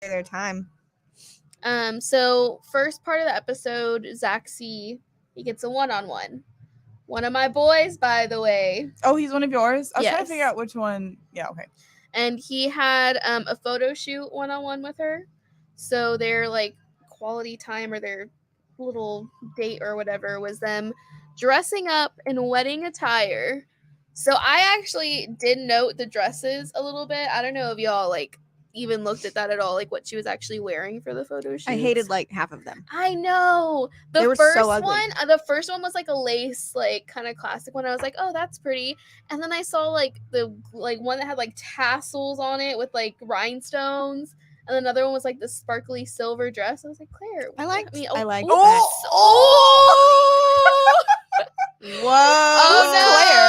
their time. So first part of the episode, Zaxi, he gets a one-on-one. One of my boys, by the way. Oh, he's one of yours? I was trying to Yes. figure out which one. Yeah, okay. And he had a photo shoot one-on-one with her. So their like quality time or their little date or whatever was them dressing up in wedding attire. So I actually did note the dresses a little bit. I don't know if y'all like even looked at that at all, like what she was actually wearing for the photo shoot. I hated like half of them. I know. They were so ugly. The first one was like a lace, like kind of classic one. I was like, oh, that's pretty. And then I saw like the one that had like tassels on it with like rhinestones. And another one was like the sparkly silver dress. I was like, Claire, I like that. Oh! Whoa! Oh no!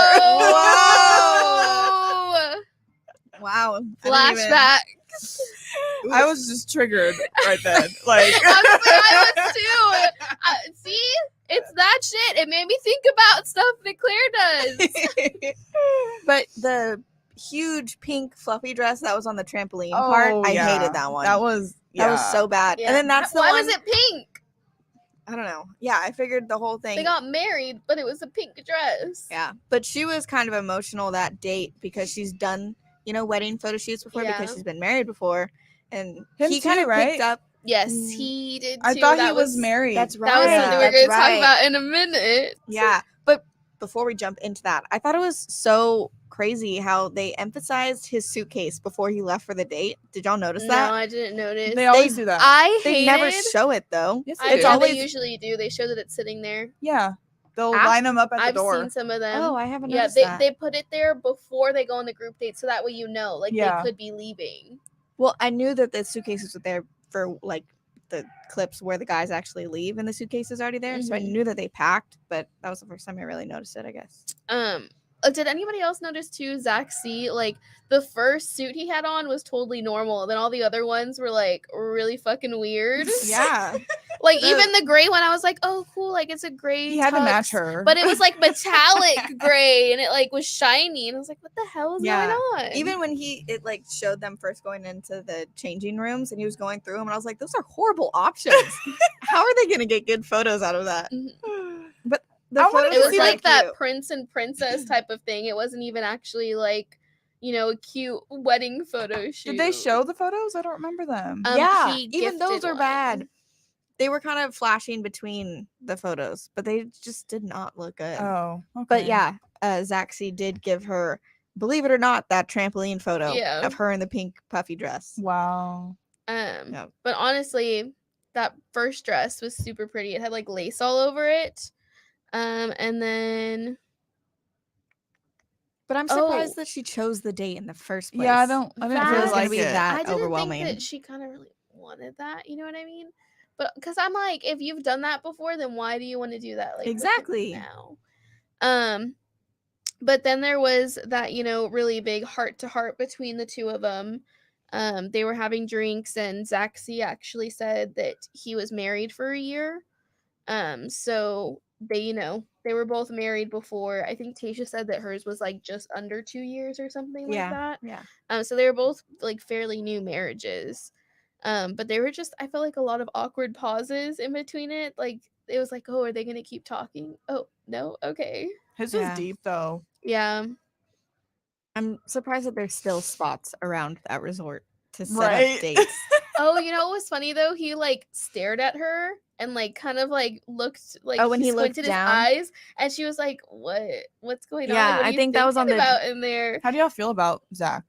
Whoa! Wow! Flashback. I was just triggered right then. Like I was too. See, it's that shit. It made me think about stuff that Claire does. But the huge pink fluffy dress that was on the trampoline part, I hated that one. That was so bad. Yeah. And then that's the Why one. was it pink? I don't know. Yeah, I figured the whole thing. They got married, but it was a pink dress. Yeah, but she was kind of emotional that date because she's done, wedding photo shoots before because she's been married before, and he kind of picked up. Yes, he did too. I thought he was married. That's right. That was something we're going to talk about in a minute. Yeah, but before we jump into that, I thought it was so crazy how they emphasized his suitcase before he left for the date. Did y'all notice that? No, I didn't notice. They always do that. They never show it though. Yes, It's always, they usually do. They show that it's sitting there. Yeah. They'll line them up at the door. I've seen some of them. Oh, I haven't noticed that. They put it there before they go on the group date, so that way they could be leaving. Well, I knew that the suitcases were there for like the clips where the guys actually leave and the suitcase is already there. Mm-hmm. So I knew that they packed, but that was the first time I really noticed it, I guess. Did anybody else notice too, Zaxi, like the first suit he had on was totally normal. Then all the other ones were like really fucking weird. Yeah. Like even the gray one, I was like, oh cool, like it's a gray He had to match her. But it was like metallic gray and it like was shiny. And I was like, what the hell is going on? Even when it like showed them first going into the changing rooms and he was going through them and I was like, those are horrible options. How are they gonna get good photos out of that? Mm-hmm. But it was like that prince and princess type of thing. It wasn't even actually like, a cute wedding photo shoot. Did they show the photos? I don't remember them. Yeah, even those are bad. They were kind of flashing between the photos, but they just did not look good. Oh, okay. But yeah, Zaxi did give her, believe it or not, that trampoline photo of her in the pink puffy dress. Wow. But honestly, that first dress was super pretty. It had like lace all over it. And then, but I'm surprised that she chose the date in the first place. Yeah, I didn't feel like it. I didn't think that she kind of really wanted that. You know what I mean? But because I'm like, if you've done that before, then why do you want to do that? Like exactly now. But then there was that really big heart to heart between the two of them. They were having drinks, and Zaxi actually said that he was married for a year. So they were both married before. I think Tasha said that hers was like just under 2 years or something like that. Yeah. So they were both like fairly new marriages. But they were just, I felt like a lot of awkward pauses in between it. Like it was like, oh, are they gonna keep talking? Oh no, okay. His was deep though. Yeah. I'm surprised that there's still spots around that resort to set up dates. Oh, what was funny though? He like stared at her and like kind of like looked like when he looked down his eyes, and she was like, "What's going on?" Yeah, I think that was on about in there. How do y'all feel about Zach?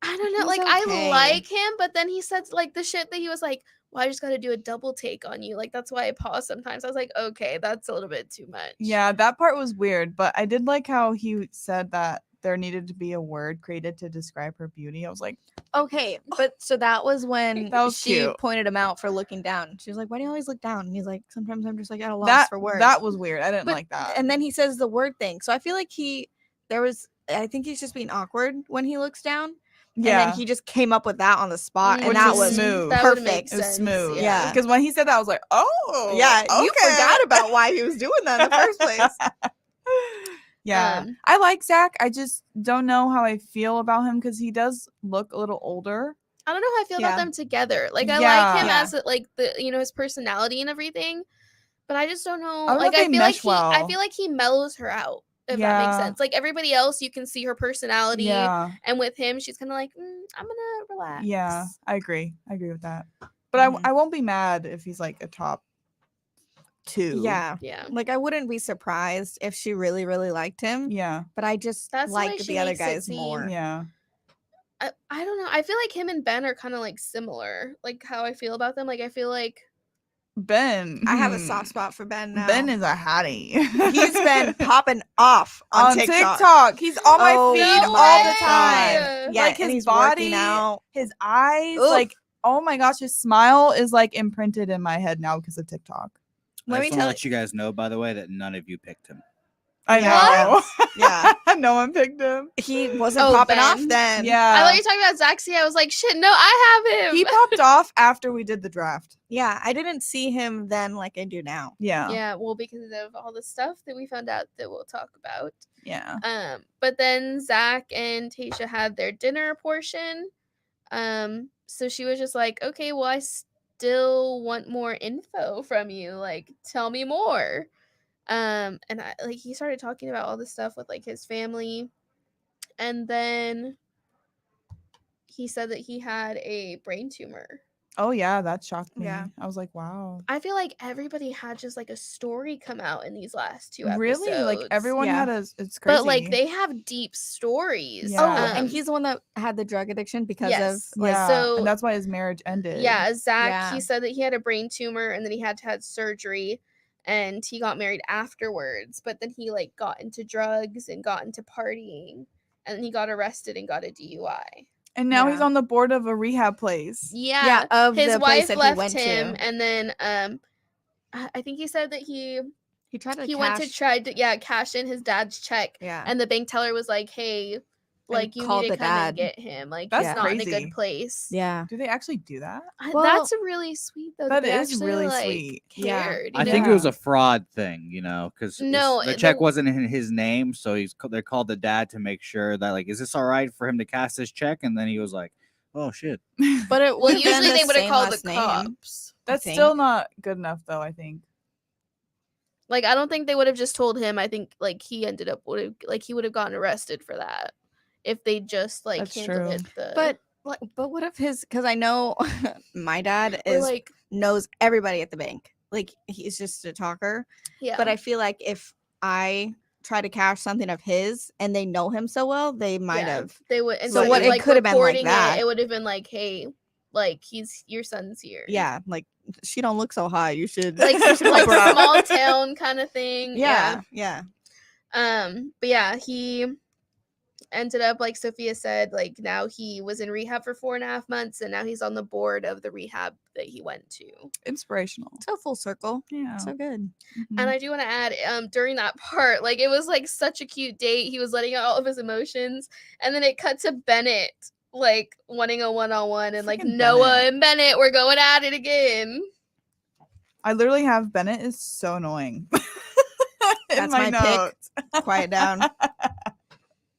I don't know. Like I like him, but then he said like the shit that he was like, "Well, I just got to do a double take on you." Like that's why I pause sometimes. I was like, "Okay, that's a little bit too much." Yeah, that part was weird, but I did like how he said that there needed to be a word created to describe her beauty. I was like, okay, but so that was when she cute. Pointed him out for looking down. She was like, why do you always look down? And he's like, sometimes I'm just like at a loss for words. That was weird. I didn't like that. And then he says the word thing. So I feel like I think he's just being awkward when he looks down. Yeah. And then he just came up with that on the spot. And that was smooth. Perfect. It was smooth. Yeah. Because when he said that, I was like, oh. Yeah. Okay. You forgot about why he was doing that in the first place. Yeah. I like Zach. I just don't know how I feel about him because he does look a little older. I don't know how I feel Yeah. about them together. Like I Yeah. like him Yeah. as like the his personality and everything, but I just don't know. I don't know Like if I they feel like mesh I well. feel like he mellows her out. If that makes Yeah. sense. Like everybody else, you can see her personality, Yeah. and with him, she's kind of like, I'm gonna relax. Yeah. I agree with that. But Mhm. I won't be mad if he's like a top 2. Yeah. Yeah. Like I wouldn't be surprised if she really, really liked him. Yeah. But I just That's the way like she the other makes it guys seem. more. Yeah. I don't know. I feel like him and Ben are kind of like similar. Like how I feel about them. Like I feel like Ben. I have a soft spot for Ben now. Ben is a hattie. He's been popping off on TikTok. He's on my Oh feed no all the way. time. Yeah, Like and his he's body, working out. his eyes, Oof. like oh my gosh, his smile is like imprinted in my head now because of TikTok. Let I me just want to tell let you guys know, by the way, that none of you picked him. I Yeah. know. Yeah. No one picked him. He wasn't Oh, popping Ben. off then. Yeah. I thought you were talking about Zaxi. I was like, shit, no, I have him. He popped off after we did the draft. Yeah, I didn't see him then like I do now. Yeah. Yeah, well, because of all the stuff that we found out that we'll talk about. Yeah. But then Zach and Tasha had their dinner portion. So she was just like, okay, well, I still want more info from you. Like, tell me more. And I like he started talking about all this stuff with like his family, and then he said that he had a brain tumor. Oh yeah, that shocked me. Yeah. I was like, wow. I feel like everybody had just like a story come out in these last 2 episodes. Really? Like everyone Yeah. had it's crazy. But like they have deep stories. Yeah. Oh, and he's the one that had the drug addiction because of like yeah. so- and that's why his marriage ended. Yeah, Zach, Yeah. he said that he had a brain tumor and then he had to have surgery and he got married afterwards. But then he like got into drugs and got into partying and then he got arrested and got a DUI. And now he's Yeah. on the board of a rehab place. Yeah, of his the place wife that he left went him to. and then I think he said that he He tried to went to cash in his dad's check Yeah. and the bank teller was like, hey, like you called need to the come and dad. get him. Like That's he's not in a crazy. good place. Yeah. Do they actually do that? Well, That's really sweet though. that they is actually, really like, sweet. Yeah. Cared, I you think know? it was a fraud thing, because No, the the- check wasn't in his name, so they called the dad to make sure that like, is this all right for him to cash this check? And then he was like, oh shit. But it Well, would've been usually the they would have same called the last name. cops. That's think. still not good enough though, I think. Like I don't think they would have just told him. I think like he ended up he would have gotten arrested for that if they just like That's handled true. it. But what if his? Because I know my dad or is like knows everybody at the bank. Like he's just a talker. yeah. But I feel like if I try to cash something of his and they know him so well, they might Yeah, have. they would. And So so what- it it like could have been like reporting that. It would have been like, hey, like your son's here. Yeah, like she don't look so high. You should Like you should like help her out. small town kind of thing. Yeah. But yeah, he ended up like Sophia said, like now he was in rehab for 4.5 months, and now he's on the board of the rehab that he went to. Inspirational. So full circle. Yeah. So good. Mhm. And I do want to add, during that part, like it was like such a cute date. He was letting out all of his emotions, and then it cut to Bennett like wanting a one-on-one, and like Freaking Noah Bennett. and Bennett were going at it again. I literally have Bennett is so annoying. In That's my pick. notes. Quiet down.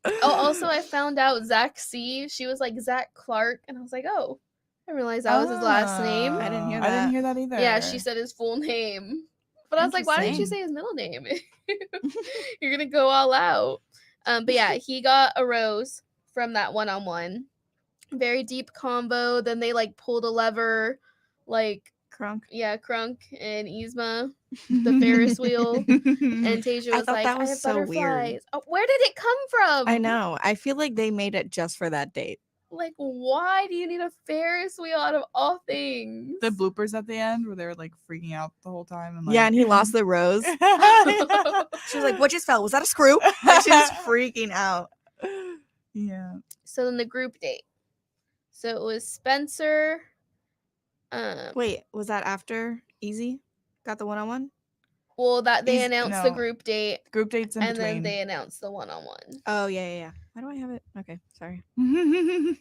Oh, also I found out Zach C. She was like Zach Clark, and I was like, oh, I didn't realize that was his last name. I didn't hear I didn't that. hear that either. Yeah, she said his full name. But I was like, why didn't you Interesting. say his middle name? You're gonna go all out. But yeah, he got a rose from that one-on-one. Very deep combo. Then they like pulled a lever, like Crunk. yeah, Crunk and Yzma, the Ferris wheel. And Tasia I was thought like, that I was have so weird. butterflies. Oh, where did it come from? I know. I feel like they made it just for that date. Like, why do you need a Ferris wheel out of all things? the bloopers at the end where they were like freaking out the whole time and like Yeah, and he lost the rose. yeah. She was like, "What just fell? Was that a screw?" Like, she was freaking out. Yeah. So then the group date. So it was Spencer. Wait, was that after Easy got the one-on-one? Well, that they He's- announced the no. group date, Group dates in and between. then they announced the one-on-one. Oh yeah. Why do I have it? Okay, sorry. Who's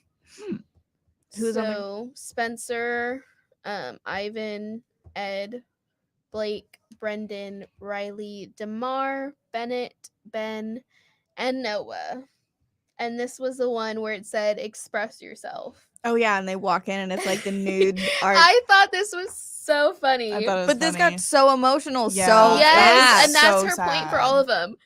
on the- So Spencer, Ivan, Ed, Blake, Brendan, Riley, Damar, Bennett, Ben, and Noah. And this was the one where it said express yourself. Oh yeah, and they walk in and it's like the nude art. I thought this was so funny. I thought it was But this funny. got so emotional Yeah. so Yes, fast. and that's So her point for sad. all of them.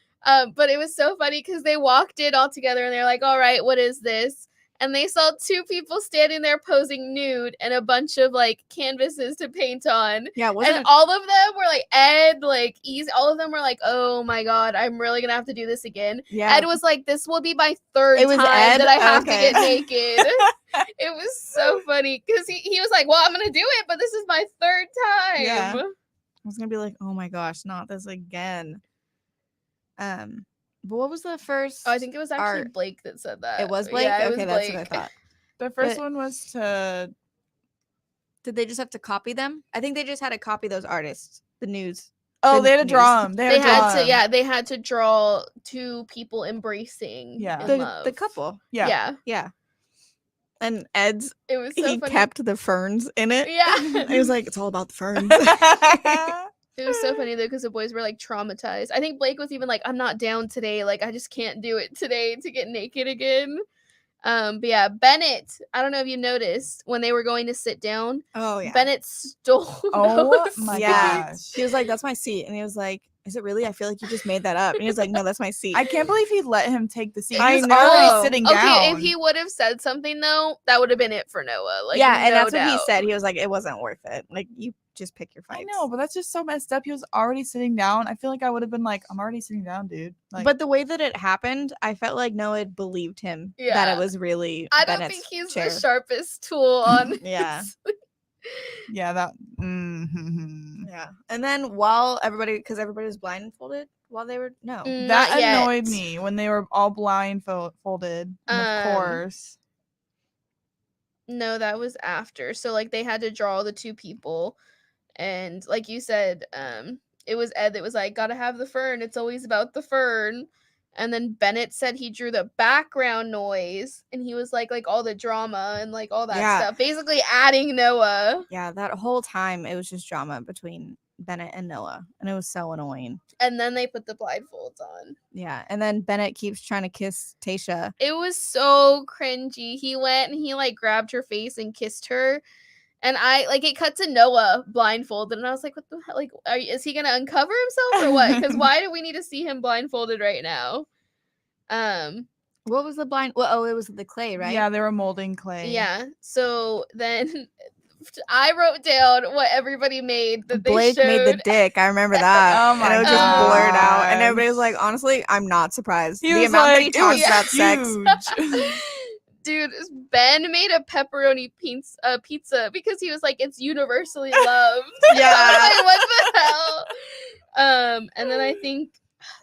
But it was so funny because they walked in all together and they're like, "All right, what is this?" And they saw two people standing there posing nude and a bunch of like canvases to paint on. Yeah, wasn't And it? all of them were like Ed, like Easy. All of them were like, "Oh my god, I'm really gonna have to do this again." Yeah, Ed was like, "This will be my third It was time Ed? that I have Okay. to get naked." It was so funny because he was like, "Well, I'm gonna do it, but this is my third time." Yeah. I was gonna be like, oh my gosh, not this again. But what was the first? Oh, I think it was actually art? Blake that said that. It was Blake. Yeah, it Okay, was that's Blake. what I thought. The first But- one was to Did they just have to copy them? I think they just had to copy those artists. The news. Oh, The they had to news. draw them. They to draw had to, 'em. yeah, they had to draw two people embracing Yeah. in The love. couple. Yeah. Yeah, Yeah. And Ed's it was so he funny. kept the ferns in it. Yeah. He was like, it's all about the ferns. It was so funny though because the boys were like traumatized. I think Blake was even like, "I'm not down today. Like, I just can't do it today to get naked again." But yeah, Bennett. I don't know if you noticed when they were going to sit down. Oh yeah. Bennett stole. Oh Noah's my seat. Yeah. gosh. He was like, that's my seat. And he was like, is it really? I feel like you just made that up. And he was like, no, that's my seat. I can't believe he let him take the seat. I He was know. already sitting Okay, down. if he would have said something though, that would have been it for Noah. Like, yeah, and no that's what he doubt. said. He was like, it wasn't worth it. Like, you just pick your fights. I know, but that's just so messed up. He was already sitting down. I feel like I would have been like, I'm already sitting down, dude. Like, But the way that it happened, I felt like Noah believed him that Yeah. it was really I don't Bennett's think he's chair. the sharpest tool on. Yeah. yeah, that. Mm-hmm. Yeah. And then while because everybody was blindfolded while they were Not That yet. annoyed me when they were all blindfolded. Of course. No, that was after. So like they had to draw the two people, and like you said, it was Ed that was like, "Gotta have the fern. It's always about the fern." And then Bennett said he drew the background noise, and he was like all the drama and like all that Yeah. stuff, basically adding Noah. Yeah, that whole time it was just drama between Bennett and Noah. And it was so annoying. And then they put the blindfolds on. Yeah. And then Bennett keeps trying to kiss Tasha. It was so cringy. He went and he like grabbed her face and kissed her. And I like it cut to Noah blindfolded, and I was like, "What the hell? Like, is he gonna uncover himself or what? Because why do we need to see him blindfolded right now?" What was the blind? Well, oh, it was the clay, right? Yeah, they were molding clay. Yeah. So then I wrote down what everybody made that Blake they showed. made the dick. I remember that. Oh And my it was just blurred out. And gosh. everybody was like, honestly, I'm not surprised. He the was amount that he like, it talks was about sex. huge. Dude, Ben made a pepperoni pizza because he was like, it's universally loved. Yeah. I was like, what the hell? And then I think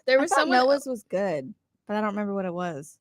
there I was thought someone. Noah's was good, but I don't remember what it was.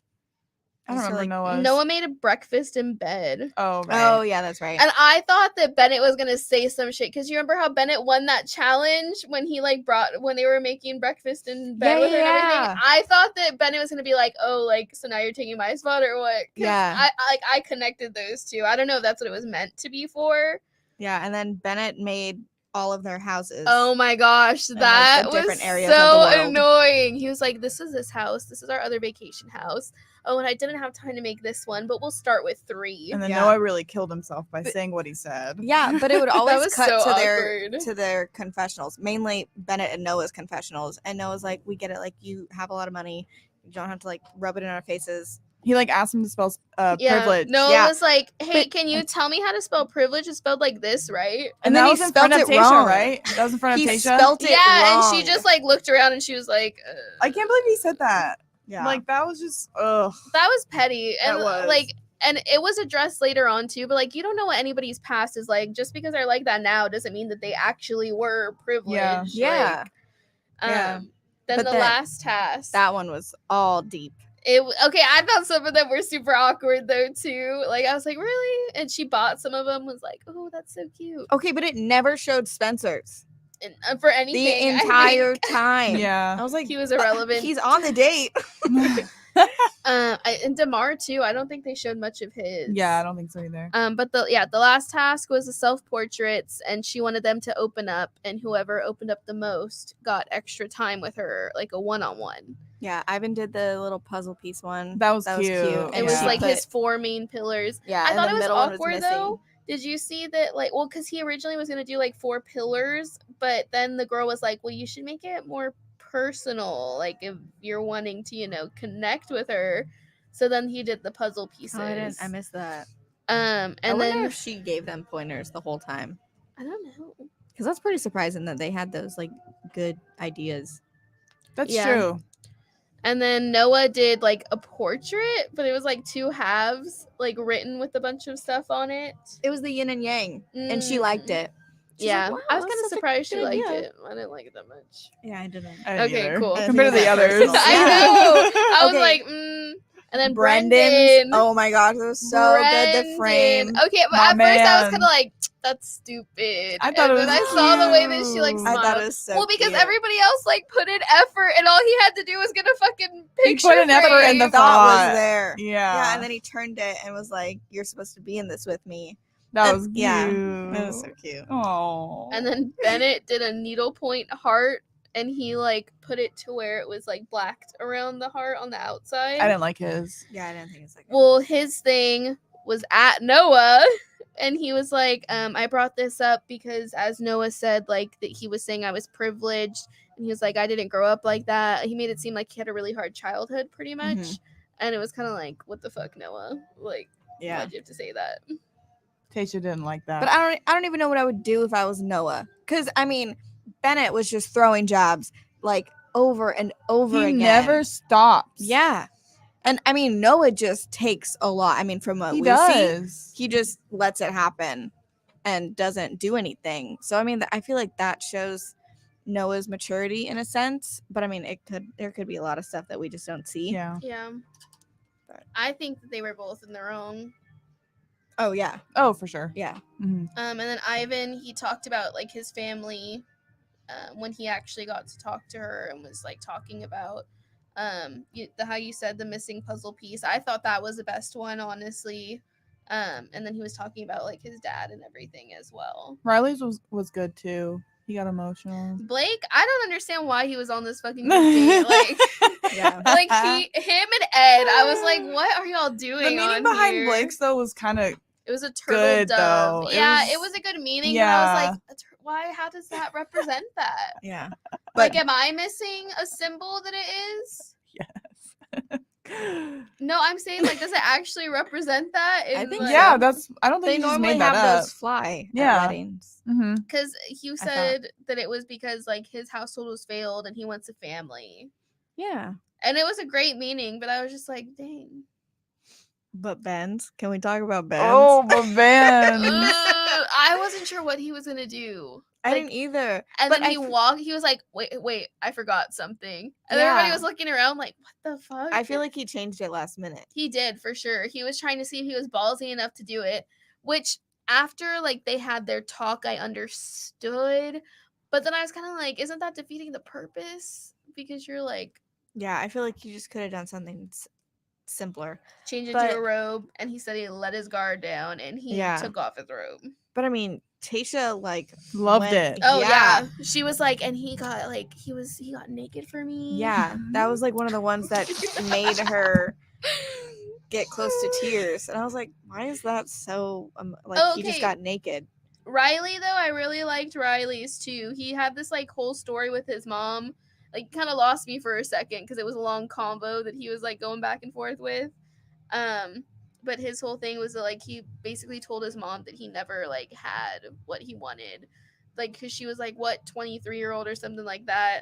I don't So, remember like, Noah's. Noah made a breakfast in bed. Oh, right. Oh, yeah, that's right. And I thought that Bennett was gonna say some shit because you remember how Bennett won that challenge when he like when they were making breakfast in bed Yeah, with her and yeah. everything. I thought that Bennett was gonna be like, "Oh, like so now you're taking my spot or what?" 'Cause Yeah. I connected those two. I don't know if that's what it was meant to be for. Yeah, and then Bennett made all of their houses. Oh my gosh, like, that the was different areas of so the world. annoying. He was like, "This is this house. This is our other vacation house. Oh, and I didn't have time to make this one, but we'll start with 3." And then Yeah. Noah really killed himself by saying what he said. Yeah, but it would always was cut so to awkward. their confessionals, mainly Bennett and Noah's confessionals. And Noah's like, we get it. Like, you have a lot of money. You don't have to, like, rub it in our faces. He like asked him to spell Yeah, privilege. Noah Yeah. was like, "Hey, But- can you tell me how to spell privilege? It's spelled like this, right?" And And that then he was in front spelt of it Tasha, wrong. right? That was in front of He Tasha. spelt it Yeah, wrong. and she just like looked around and she was like, I can't believe he said that. Yeah. Like that was just ugh. That was petty, and That was. like, and it was addressed later on too. But like, you don't know what anybody's past is like. Just because they're like that now doesn't mean that they actually were privileged. Yeah. Like, Yeah. Then But the then- last task. that one was all deep. Okay, I thought some of them were super awkward though too. Like I was like, really? And she bought some of them. Was like, oh, that's so cute. Okay, but it never showed Spencer's And for anything, the I entire think time. Yeah. I was like, he was irrelevant. he's on the date. And Damar too. I don't think they showed much of his. Yeah, I don't think so either. But the last task was the self portraits, and she wanted them to open up, and whoever opened up the most got extra time with her, like a 1-on-1. Yeah, Ivan did the little puzzle piece one. That was cute. cute. It was she like put- his 4 main pillars. Yeah, I and thought the it was middle one was awkward missing. though. Did you see that? Like, well, because he originally was gonna do like 4 pillars, but then the girl was like, "Well, you should make it more personal. Like, if you're wanting to, connect with her." So then he did the puzzle pieces. Oh, I missed that. And I wonder then if she gave them pointers the whole time. I don't know. Because that's pretty surprising that they had those like good ideas. That's Yeah. true. And then Noah did like a portrait, but it was like 2 halves, like written with a bunch of stuff on it. It was the yin and yang, and she liked it. She's Yeah, like, I was "Wow, kind of that's such a surprised she good liked idea." it. I didn't like it that much. Yeah, I didn't. I didn't Okay, either. cool. Compared to the Yeah. others. Personal. I Yeah. know. I was Okay. like, And then Brendan's. Brendan. Oh my gosh, it was so good. The frame. Okay, but My at first I was man. kind of like, that's stupid. I thought and it then I was saw the way that she like cute. smiled. I thought it was so well, because cute. everybody else like put in effort, and all he had to do was get a fucking picture. put an effort in the frame. thought thought. was there. Yeah. Yeah, and then he turned it and was like, "You're supposed to be in this with me." that and- was cute. yeah, It was so cute. Oh. And then Bennett did a needlepoint heart, and he like put it to where it was like blacked around the heart on the outside. I didn't like his. Yeah, I didn't think it's like. Well, his thing was at Noah, and he was like, I brought this up because, as Noah said, like that he was saying I was privileged, and he was like, I didn't grow up like that. He made it seem like he had a really hard childhood, pretty much. Mhm. And it was kind of like, what the fuck, Noah? Like, Yeah. why'd you have to say that? Tasha didn't like that. But I don't even know what I would do if I was Noah. Because I mean, Bennett was just throwing jabs like over and over he again. never stops. Yeah. And I mean, Noah just takes a lot. I mean, from what he we does. see, he just lets it happen and doesn't do anything. So I mean, I feel like that shows Noah's maturity in a sense. But I mean, there could be a lot of stuff that we just don't see. Yeah. Yeah. But- I think that they were both in their own. Oh yeah. Oh, for sure. Yeah. Mhm. And then Ivan, he talked about like his family when he actually got to talk to her and was like talking about how you said the missing puzzle piece. I thought that was the best one, honestly. And then he was talking about like his dad and everything as well. Riley's was good too. He got emotional. Blake, I don't understand why he was on this fucking group date. Like, Yeah. like him and Ed. I was like, what are y'all doing? The meaning on behind here? Blake's though was kind of It was a turtle good, dove. though. It Yeah, was- it was a good meaning. But I was Yeah. like, why? How does that represent that? Yeah. Like, am I missing a symbol that it is? No, I'm saying like, does it actually represent that? I think yeah, so. that's. I don't think They he just normally made that have up. those fly Yeah. at weddings. Mm-hmm. because you thought- said that it was because like his household was failed and he wants a family, Yeah. and it was a great meaning. But I was just like, dang. But Ben's. Can we talk about Ben's? Oh, but Van. I wasn't sure what he was gonna do. I Like, didn't either. And But then I he f- walked. He was like, "Wait, I forgot something." And everybody Yeah. was looking around like, "What the fuck?" I feel like he changed it last minute. he did for sure. He was trying to see if he was ballsy enough to do it. Which after like they had their talk, I understood. But then I was kind of like, "Isn't that defeating the purpose?" Because you're like Yeah, I feel like you just could have done something simpler. change it But- to a robe, and he said he let his guard down and he Yeah. took off his robe. But I mean, Tasha like Loved went- it. Oh Yeah. yeah. She was like, and he got like he got naked for me. Yeah, that was like one of the ones that made her get close to tears, and I was like, why is that so? Like he just Okay. got naked. Riley though, I really liked Riley's too. He had this like whole story with his mom. Like kind of lost me for a second because it was a long convo that he was like going back and forth with. But his whole thing was that, like he basically told his mom that he never like had what he wanted. Like cuz she was like what 23-year-old or something like that.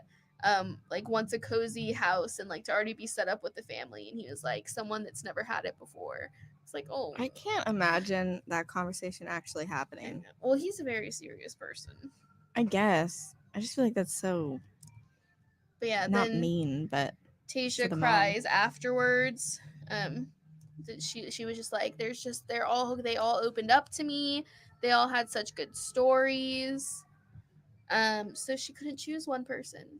Like wants a cozy house and like to already be set up with the family, and he was like someone that's never had it before. It's like, oh, I can't imagine that conversation actually happening. well, he's a very serious person. I guess I just feel like that's so But yeah, not then mean, but Tasha for the mom. cries afterwards. That she was just like, they all opened up to me. They all had such good stories. So she couldn't choose one person.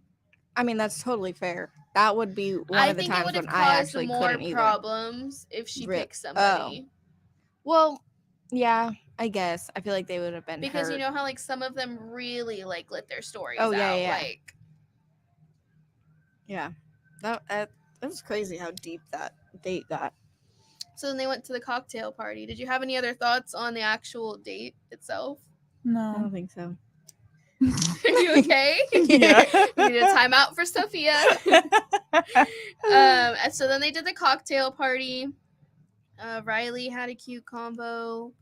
I mean that's totally fair. That would be one I of the think it times would have when I caused actually more couldn't either. problems if she Re- picked somebody. Well, yeah, I guess I feel like they would have been Because hurt. you know how like some of them really like let their stories Oh, out. yeah, yeah. Like Yeah, That was crazy how deep that date got. So then they went to the cocktail party. Did you have any other thoughts on the actual date itself? I No. don't think so. Are you okay? Yeah. We need a timeout for Sofia. And so then they did the cocktail party. Riley had a cute combo.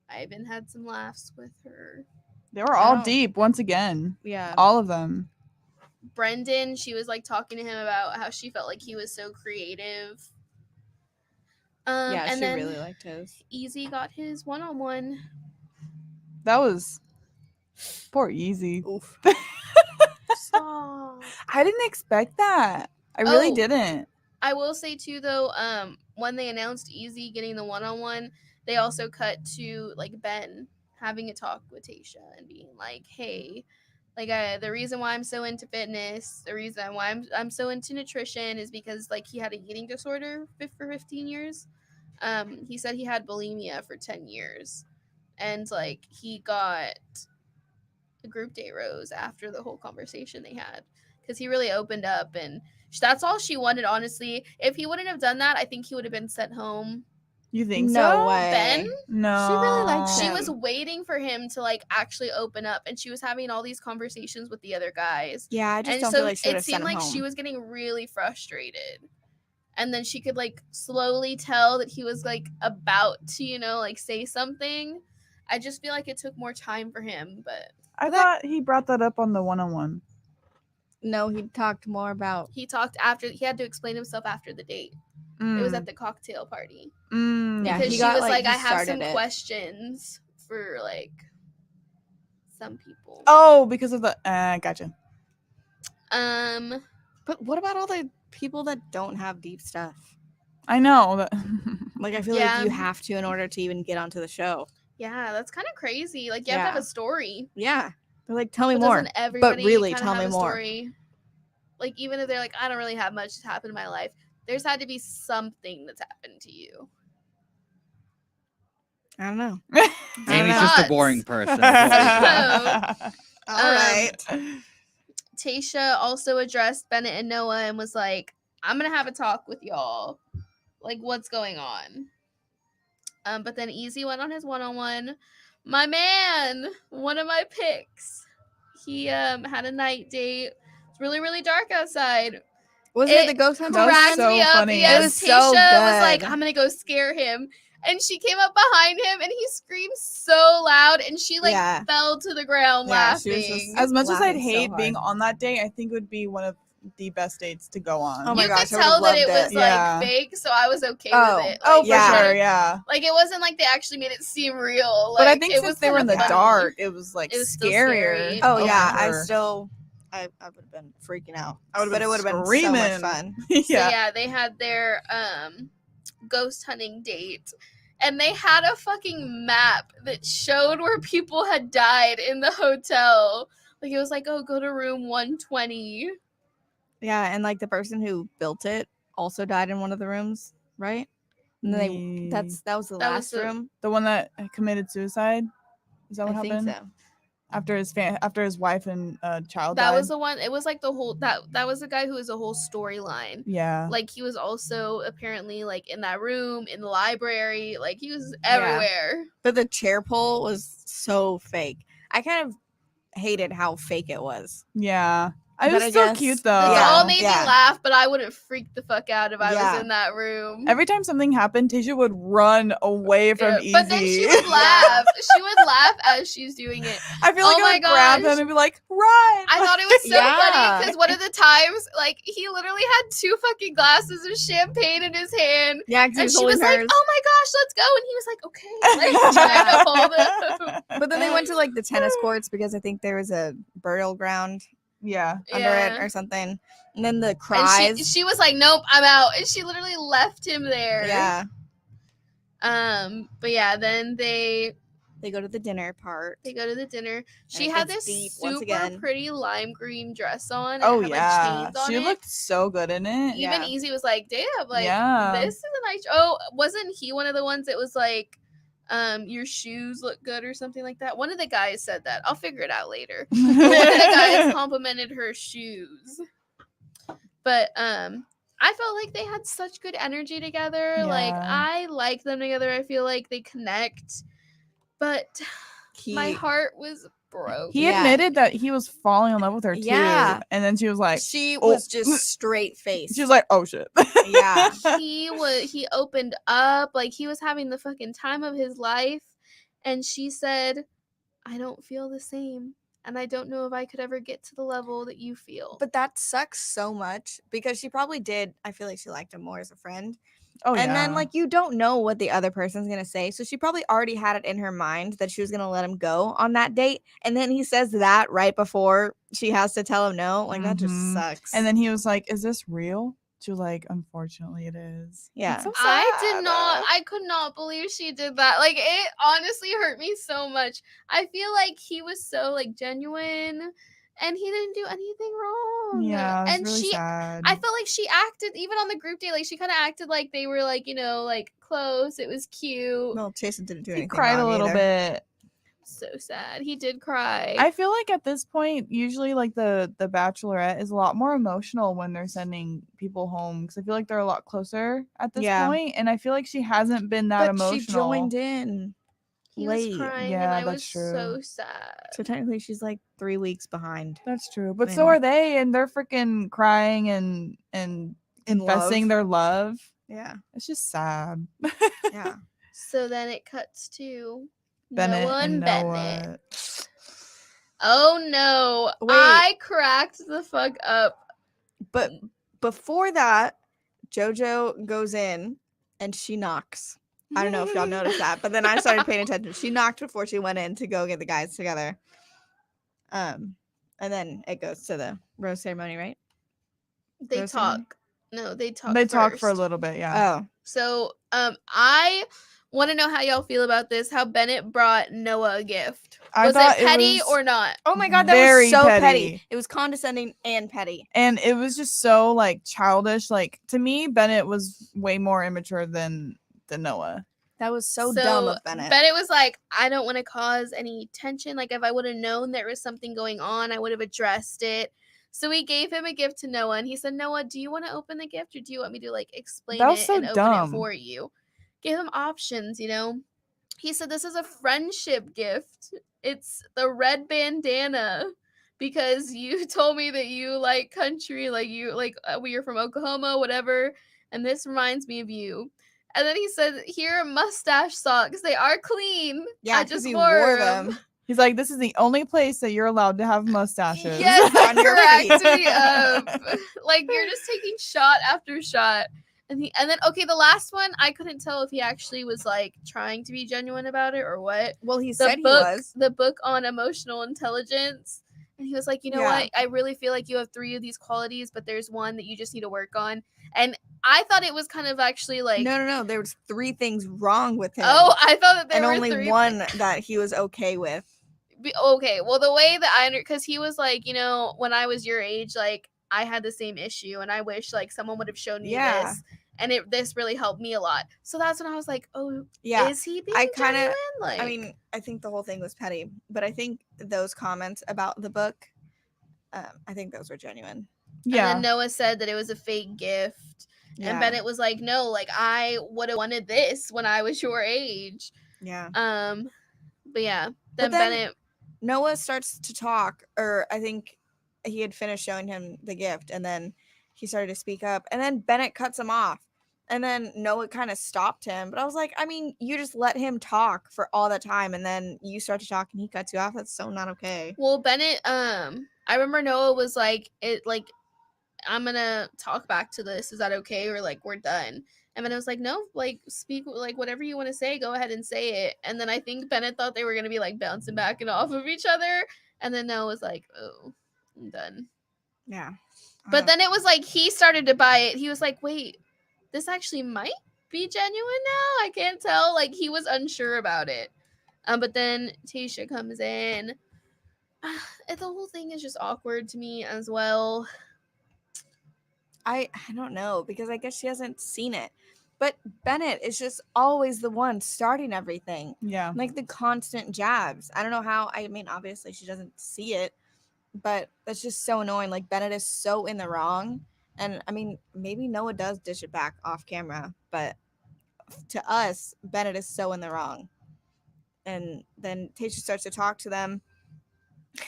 Ivan had some laughs with her. They were all Oh. deep once again. Yeah. All of them. Brendan, she was like talking to him about how she felt like he was so creative. Yeah, and she then really liked his. Easy got his one-on-one. That was poor Easy. Oof. Stop. I didn't expect that. I really Oh. didn't. I will say too though, when they announced Easy getting the one-on-one, they also cut to like Ben having a talk with Tasha and being like, "Hey, like the reason why I'm so into fitness, the reason why I'm so into nutrition is because like he had an eating disorder for 15 years. He said he had bulimia for 10 years, and like he got a group date rose after the whole conversation they had because he really opened up, and that's all she wanted, honestly. If he wouldn't have done that, I think he would have been sent home. You think No so? way. Ben? No. She really liked She him. was waiting for him to like actually open up, and she was having all these conversations with the other guys. Yeah, I just And don't so feel like she would it have sent seemed him like home. she was getting really frustrated. And then she could like slowly tell that he was like about to, you know, like say something. I just feel like it took more time for him, but I thought he brought that up on the one-on-one. No, he talked more about. he talked after, he had to explain himself after the date. It was at the cocktail party. Yeah, Because he she got, was like, like, he I have some started it. questions for like some people. Oh, because of the gotcha. But what about all the people that don't have deep stuff? I know that. Like, I feel Yeah. like you have to in order to even get onto the show. Yeah, that's kind of crazy. Like you have to have Yeah. a story. Yeah. They're like, tell me But more. doesn't everybody really, kinda tell have me a more. story? Like even if they're like, I don't really have much to happen in my life, there's had to be something that's happened to you. I don't know. Amy's know. just a Thoughts? boring person. That's all All right. Tasha also addressed Bennett and Noah and was like, I'm gonna have a talk with y'all. Like, what's going on? But then Easy went on his one-on-one. My man, one of my picks. He had a night date. It's really, really dark outside. Was it the ghost hunter? That was Cracked so me up. funny. Yes, It was Tasha so was like, good. I'm gonna go scare him. And she came up behind him and he screamed so loud and she like Yeah. fell to the ground Yeah, she was laughing. just- As much as I'd laughing so hate being hard. on that date, I think it would be one of the best dates to go on. Oh my you gosh, could I would've tell that it loved was it. Yeah. like fake, so I was okay Oh. with it. Oh, Like, for Yeah. sure, yeah. Like it wasn't like they actually made it seem real. But I Like, think it since was they were in kinda the funny. dark, it was like It was still scarier. scary. Oh, Oh, yeah. for I sure. still. I would have been freaking out. I would've But been it would have been so screaming. much fun. So yeah. yeah, they had their ghost hunting date. And they had a fucking map that showed where people had died in the hotel. Like it was like, oh, go to room 120. Yeah, and like the person who built it also died in one of the rooms, right? And then that was the That was last the- room. The one that committed suicide. Is that what I happened? think so. After his wife and child That died. was the one. It was like the whole that was the guy who was a whole storyline. Yeah. Like he was also apparently like in that room, in the library, like he was everywhere. But the chair pull was so fake. I kind of hated how fake it was. Yeah. It But was I still guess cute The though. doll made yeah. me laugh, but I wouldn't freak the fuck out if I Yeah. was in that room. Every time something happened, Tasha would run away from Yeah, Easy. but then she would laugh. She would laugh as she's doing it. I feel like Oh I my would grab gosh. him and be like, run! I thought it was so Yeah. funny because one of the times, like, he literally had 2 fucking glasses of champagne in his hand. Yeah, 'cause he And was she was holding like, hers. oh my gosh, let's go. And he was like, okay. Like, trying to hold him. But then they went to like the tennis courts because I think there was a burial ground Yeah. under it or something. And then the cries. And she was like, nope, I'm out. And she literally left him there. Yeah. But yeah, then they They go to the dinner part. go to the dinner. She it had gets this deep once super again. pretty lime green dress on. Oh it had, yeah. like, chains on She it. looked so good in it. Even Yeah. Easy was like, damn, like Yeah. this is a nice. Oh, wasn't he one of the ones that was like, your shoes look good or something like that? One of the guys said that. I'll figure it out later. But one of the guys complimented her shoes. But I felt like they had such good energy together. Like, Yeah. I like them together. I feel like they connect. But my heart was broke. He Yeah. admitted that he was falling in love with her too. Yeah. And then she was like, She oh. was just straight faced. she was like, oh shit. Yeah. He opened up, like he was having the fucking time of his life, and she said, I don't feel the same, and I don't know if I could ever get to the level that you feel. But that sucks so much because she probably did. I feel like she liked him more as a friend. Oh, And then, yeah. like, you don't know what the other person's going to say. So she probably already had it in her mind that she was going to let him go on that date. And then he says that right before she has to tell him no. Like, that just Mhm. sucks. And then he was like, is this real? She was like, unfortunately it is. Yeah. It's so I could not believe she did that. Like, it honestly hurt me so much. I feel like he was so, like, genuine, and he didn't do anything wrong. Yeah, it's and really sad. I felt like she acted, even on the group date, like, she kind of acted like they were, like, you know, like, close. It was cute. Well, Jason didn't do he anything cried a wrong little either. bit. So sad. He did cry. I feel like at this point, usually like the Bachelorette is a lot more emotional when they're sending people home because I feel like they're a lot closer at this Yeah. point, and I feel like she hasn't been that But emotional. she joined in he late. was crying, Yeah, and I that's was true. so sad. So technically, she's like 3 weeks behind. That's true, but I so know. are they, and they're freaking crying and In confessing love. their love. Yeah. It's just sad. Yeah. So then it cuts to Bennett Noah and Bennett. Noah. Oh no. Wait. I cracked the fuck up. But before that, JoJo goes in and she knocks. I don't know if y'all noticed that, but then I started paying attention. She knocked before she went in to go get the guys together. And then it goes to the rose ceremony, right? They Rose ceremony? talk. No, they talk. They talk for a first. little bit, yeah. Oh, So, I want to know how y'all feel about this. How Bennett brought Noah a gift. I Was thought it it petty was- or not? oh my god, that Very was so petty. petty. It was condescending and petty. And it was just so like childish. Like to me, Bennett was way more immature than Noah. That was so dumb of Bennett. Bennett was like, I don't want to cause any tension. Like, if I would have known there was something going on, I would have addressed it. So we gave him a gift to Noah, and he said, Noah, do you want to open the gift, or do you want me to like explain That was it so and open dumb. it for you? Give him options, you know. He said, this is a friendship gift. It's the red bandana because you told me that you like country, like you like we are from Oklahoma, whatever, and this reminds me of you. And then he said, here are mustache socks. They are clean. Yeah, I because just he wore wore them. them. He's like, this is the only place that you're allowed to have mustaches. Yes, On that your cracked feet. me up. Like, you're just taking shot after shot. And then okay, the last one, I couldn't tell if he actually was like trying to be genuine about it or what. Well, he The said he book, was. the book on emotional intelligence. And he was like, you know Yeah. what? I really feel like you have 3 of these qualities, but there's one that you just need to work on. And I thought it was kind of actually like, No. There was 3 things wrong with him. oh, I thought that there and were only 3 one that he was okay with. Okay, well, the way that because he was like, you know, when I was your age, like, I had the same issue, and I wish like someone would have shown me Yeah. this, and this really helped me a lot. So that's when I was like, oh, Yeah. is he being I kinda- genuine? Like, I mean, I think the whole thing was petty, but I think those comments about the book, I think those were genuine. and Yeah. then Noah said that it was a fake gift, Yeah. and Bennett was like, no, like I would have wanted this when I was your age. Yeah. But yeah, But then then- Bennett. Noah starts to talk, or I think he had finished showing him the gift, and then he started to speak up, and then Bennett cuts him off. And then Noah kind of stopped him. But I was like, I mean, you just let him talk for all that time, and then you start to talk and he cuts you off. That's so not okay. Well, Bennett, I remember Noah was like, I'm gonna talk back to this. Is that okay? Or like, we're done. And Bennett was like, no, like, speak, like, whatever you want to say, go ahead and say it. And then I think Bennett thought they were gonna be like bouncing back and off of each other. And then Noah was like, oh, I'm done. Yeah. But then it was like he started to buy it. He was like, wait, this actually might be genuine now. I can't tell. Like, he was unsure about it. But then Tasha comes in. The whole thing is just awkward to me as well. I don't know, because I guess she hasn't seen it. But Bennett is just always the one starting everything. Yeah. Like the constant jabs. I don't know how. I mean, obviously she doesn't see it, but that's just so annoying. Like Bennett is so in the wrong, And I mean, maybe Noah does dish it back off camera, but to us, Bennett is so in the wrong. And then Tasha starts to talk to them,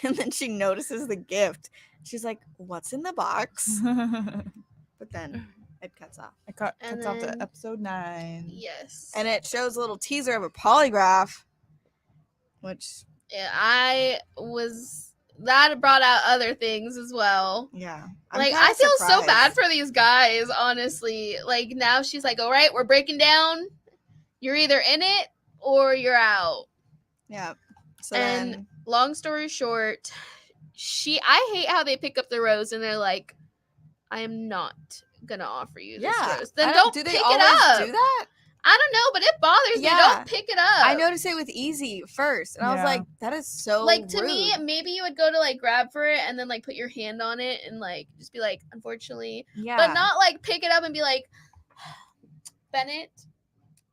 and then she notices the gift. She's like, "What's in the box?" But then it cuts off. It cuts off to then- episode 9. Yes. And it shows a little teaser of a polygraph, which, Yeah, that brought out other things as well. yeah. Like, kinda I feel so surprised. bad for these guys, honestly. Like, now she's like, all right, we're breaking down. You're either in it or you're out. Yeah. So And then, long story short, I hate how they pick up the rose and they're like, I am not going to offer you this yeah. rose. Then I don't do pick they it always up. do that? I don't know, but it bothers me. Yeah. Don't pick it up. I noticed it with Easy first, and I was Yeah. like, "That is so Like, to rude." me, maybe you would go to, like, grab for it and then, like, put your hand on it and, like, just be like, unfortunately. Yeah, But not, like, pick it up and be like, Bennett,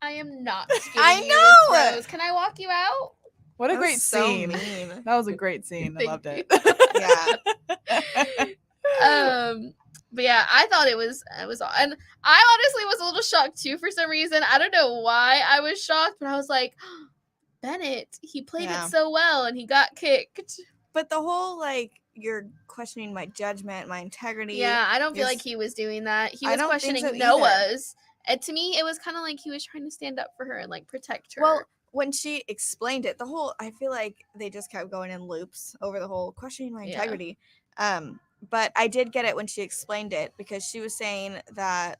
I am not giving I you know! this rose. Can I walk you out? What a That great was so scene. mean. That was a great scene. I Thank loved you. it. Yeah, But yeah, I thought it was, and I honestly was a little shocked too for some reason. I don't know why I was shocked, but I was like, Bennett, he played Yeah. it so well and he got kicked. but the whole like you're questioning my judgment, my integrity. Yeah, I don't feel Yes. like he was doing that. He I was don't think questioning so either. Noah's. And to me, it was kind of like he was trying to stand up for her and like protect her. Well, when she explained it, I feel like they just kept going in loops over the whole questioning my Yeah. integrity. But I did get it when she explained it, because she was saying that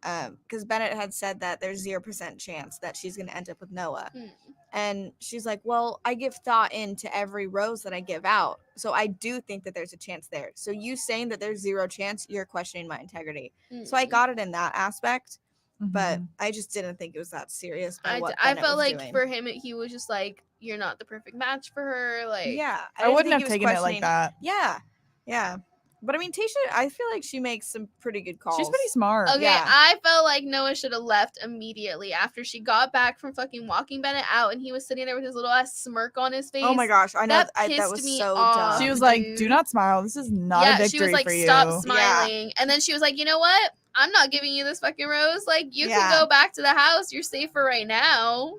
because Bennett had said that there's 0% chance that she's going to end up with Noah. Hmm. And she's like, well, I give thought into every rose that I give out. So I do think that there's a chance there. So you saying that there's 0 chance, you're questioning my integrity. So I Mm. got it in that aspect, but Mhm. I just didn't think it was that serious. By I what I Bennett felt was like doing. for him, he was just like, you're not the perfect match for her. Like, Yeah. I didn't wouldn't think have he was taken it like questioning- that. Yeah. Yeah. But I mean, Tasha, I feel like she makes some pretty good calls. She's pretty smart. Okay, Yeah. I felt like Noah should have left immediately after she got back from fucking walking Bennett out, and he was sitting there with his little ass smirk on his face. Oh my gosh. I know That that pissed was me so off. dumb. She was like, dude. "Do not smile. This is not a Yeah, victory she was like, for you." stop smiling. And then she was like, you know what? I'm not giving you this fucking rose. Like, you Yeah. can go back to the house. You're safer right now.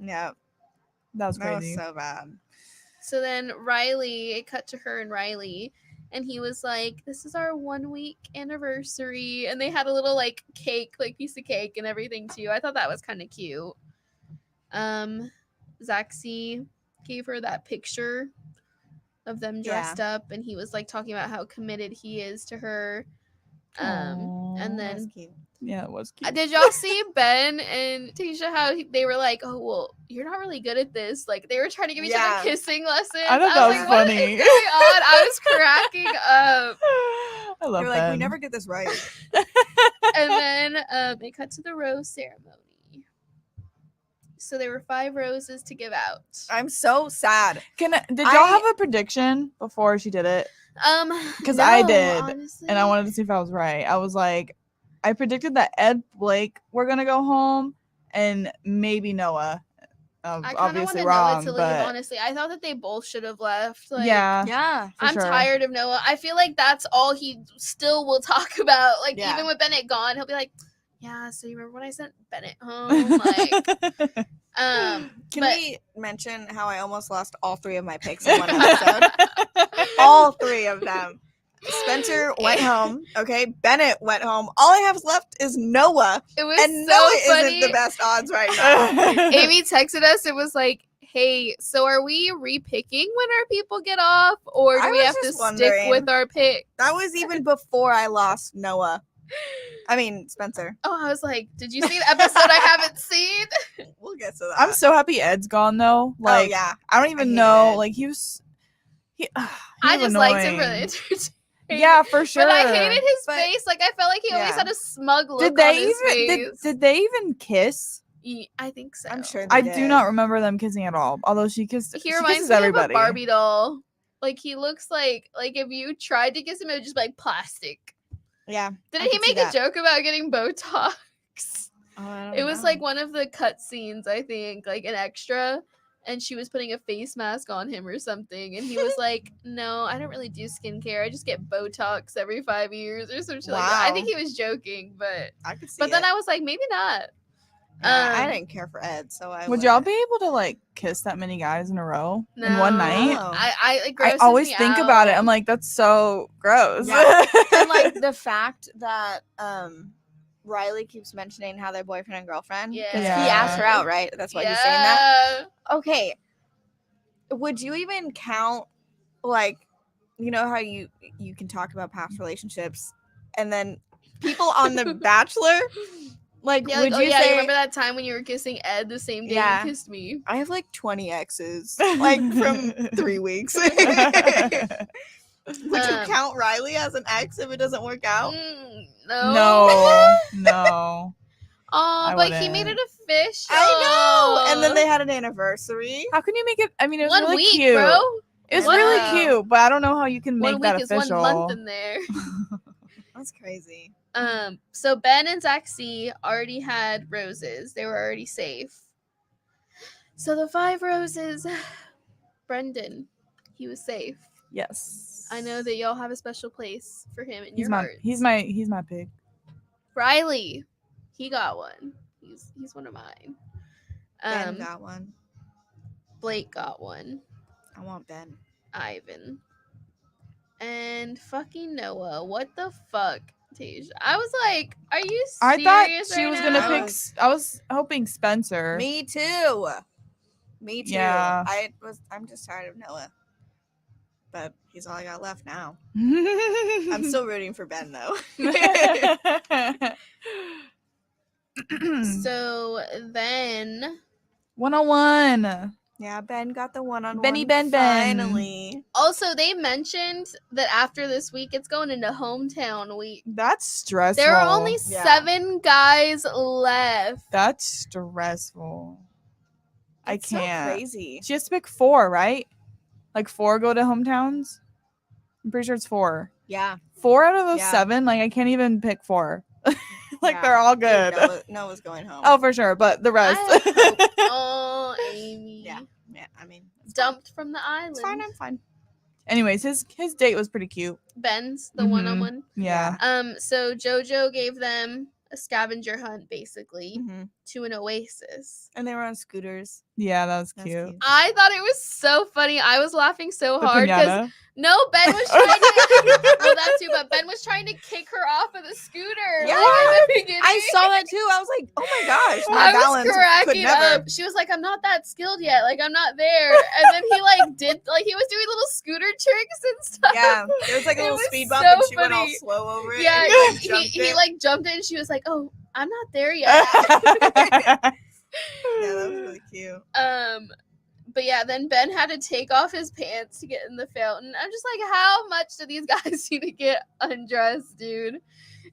Yeah. That was That was crazy. so bad. So then Riley, it cut to her and Riley, and he was like, this is our 1 week anniversary. And they had a little like cake, like piece of cake and everything too. I thought that was kind of cute. Zaxi gave her that picture of them dressed up, and he was like talking about how committed he is to her. And Aw. That was then cute. Yeah, it was cute. did y'all see Ben and Tasha how they were like, oh well, you're not really good at this. Like they were trying to give each Yeah. other kissing lessons. I thought that was like, what funny. is going on? I was cracking up. I love They were like, we Ben. never get this right. And then they cut to the rose ceremony. So there were 5 roses to give out. I'm so sad. Did y'all I- have a prediction before she did it? 'Cause no, I did, honestly. And I wanted to see if I was right. I was like, I predicted that Ed, Blake were gonna go home, and maybe Noah. I kind of Obviously wanted wrong, Noah to leave, but honestly. I thought that they both should have left. Like, yeah, Yeah. for I'm sure. tired of Noah. I feel like that's all he still will talk about. Like, Yeah. even with Bennett gone, he'll be like, yeah, so you remember when I sent Bennett home? Like, Can but- we mention how I almost lost all 3 of my picks in one episode? All 3 of them. Spencer went home. Okay. Bennett went home. All I have left is Noah. it was And so Noah funny. isn't the best odds right now. Amy texted us. It was like, hey, so are we repicking when our people get off? Or do I we was have to just stick wondering. with our pick? That was even before I lost Noah. I mean, Spencer. Oh, I was like, did you see the episode I haven't seen? We'll get to that. I'm so happy Ed's gone though. Like, oh, yeah. I don't even hated know. Ed. Like he was. He I was just liked him for the annoying. entertainment. Yeah, for sure. But I hated his But- face. Like, I felt like he always Yeah. had a smug look Did they on his even? face. Did they even kiss? I think so. I'm sure they I did. do not remember them kissing at all. Although she kissed. He she reminds kisses me everybody. of a Barbie doll. Like, he looks like if you tried to kiss him, it would just be like plastic. Yeah. Didn't he could see make a that. joke about getting Botox? Oh, I It don't was know. like one of the cut scenes, I think, like an extra. and she was putting a face mask on him or something, and he was like, no, I don't really do skincare, I just get Botox every 5 years or something like that. I think Wow. he was joking, but I could see then it. I was like, maybe not. Yeah, I um, didn't care for Ed, so I Would y'all wouldn't. be able to like kiss that many guys in a row in No, one night? No. I it I grosses always me think about it. out. I'm like, that's so gross. Yeah. And like the fact that Riley keeps mentioning how they're boyfriend and girlfriend because he asked her Yeah. out, right? That's why he's saying that. Yeah. Okay, would you even count, like, you know how you can talk about past relationships and then people on The Bachelor, like, Yeah, would like, you you say remember that time when you were kissing Ed the same day Yeah. you kissed me? I have like 20 exes, like from 3 weeks? Would you Um, count Riley as an ex if it doesn't work out? No. No. Oh, I but he made it wouldn't. official. I know. And then they had an anniversary. How can you make it? I mean, it was 1 really week, cute. bro. It was I really know. cute, but I don't know how you can 1 make week that is official. 1 month in there. That's crazy. So Ben and Zach C already had roses. They were already safe. So the 5 roses, Brendan, he was safe. Yes. I know that y'all have a special place for him in he's your my hearts. he's my pig. Riley, he got one. He's one of mine. Ben got one. Blake got one. I want Ben. Ivan. And fucking Noah. What the fuck, Tasia? I was like, are you serious? I thought she right was now? gonna pick. I was hoping Spencer. Me too. Me too. Yeah. I'm just tired of Noah. But he's all I got left now. I'm still rooting for Ben though. So then 101. Yeah, Ben got the one-on-one. Benny Ben. Finally. also they mentioned that after this week it's going into hometown week. That's stressful. There are only Yeah. 7 guys left. That's stressful. I It's so can't. crazy. She has to pick 4, right? Like 4 go to hometowns. I'm pretty sure it's 4. Yeah. 4 out of those Yeah. 7. Like I can't even pick 4. Like Yeah. they're all good. Noah's going home. Oh, for sure. But the rest. I hope- oh, Amy. Yeah. Yeah. I mean, it's Dumped from the island. It's fine. I'm fine. Anyways, his date was pretty cute. Ben's the Mhm. one-on-one. Yeah. So Jojo gave them a scavenger hunt basically Mm-hmm. to an oasis. And they were on scooters. Yeah, that was That's cute. cute. I thought it was so funny. I was laughing so The hard because piñata. no, Ben was trying to well that too, but Ben was trying to kick her off of the scooter. Yeah. Like, in the beginning. I saw that too. I was like, oh my gosh. My I was balance could cracking never. up. She was like, I'm not that skilled yet. Like, I'm not there. And then he like did like he was doing little scooter tricks and stuff. Yeah. There was like a It little was speed bump so and she went all funny. slow over it. Yeah, and he jumped it. like jumped in and she was like, oh, I'm not there yet. Yeah, that was really cute. But yeah, then Ben had to take off his pants to get in the fountain. I'm just like, how much do these guys need to get undressed, dude?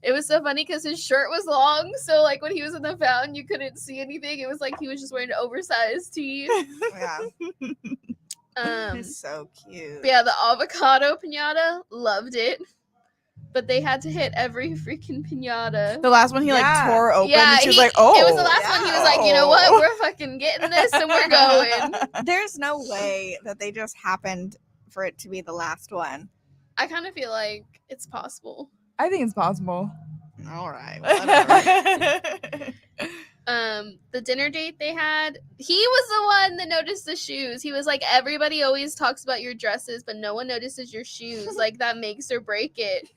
It was so funny because his shirt was long, so like when he was in the fountain, you couldn't see anything. It was like he was just wearing an oversized tee. Yeah. Um, It's so cute. but yeah, the avocado pinata, loved it. But they had to hit every freaking pinata. The last one he like Yeah. tore open Yeah, and she was he- like, oh. It was the last one. He was like, you know what? We're fucking getting this and we're going. There's no way that they just happened for it to be the last one. I kind of feel like it's possible. I think it's possible. All right. Whatever. The dinner date they had, he was the one that noticed the shoes. He was like, everybody always talks about your dresses, but no one notices your shoes. Like, that makes or break it.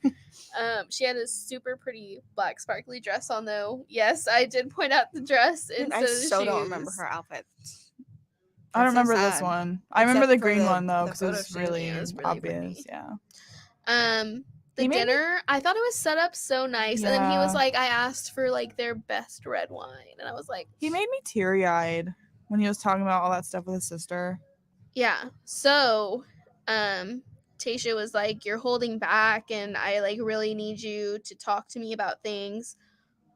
She had a super pretty black sparkly dress on, though. Yes, I did point out the dress and I the so don't shoes. remember her outfit. I don't That's so remember this sad. one. I remember the Except for green the- one though, the because it photo was shoot. really, Yeah, it was really obvious. pretty. Yeah. The He made me- dinner, I thought it was set up so nice. And then he was Yeah. like, I asked for like their best red wine. And I was like, He made me teary eyed when he was talking about all that stuff with his sister. yeah. So, Tasha was like, you're holding back and I like really need you to talk to me about things.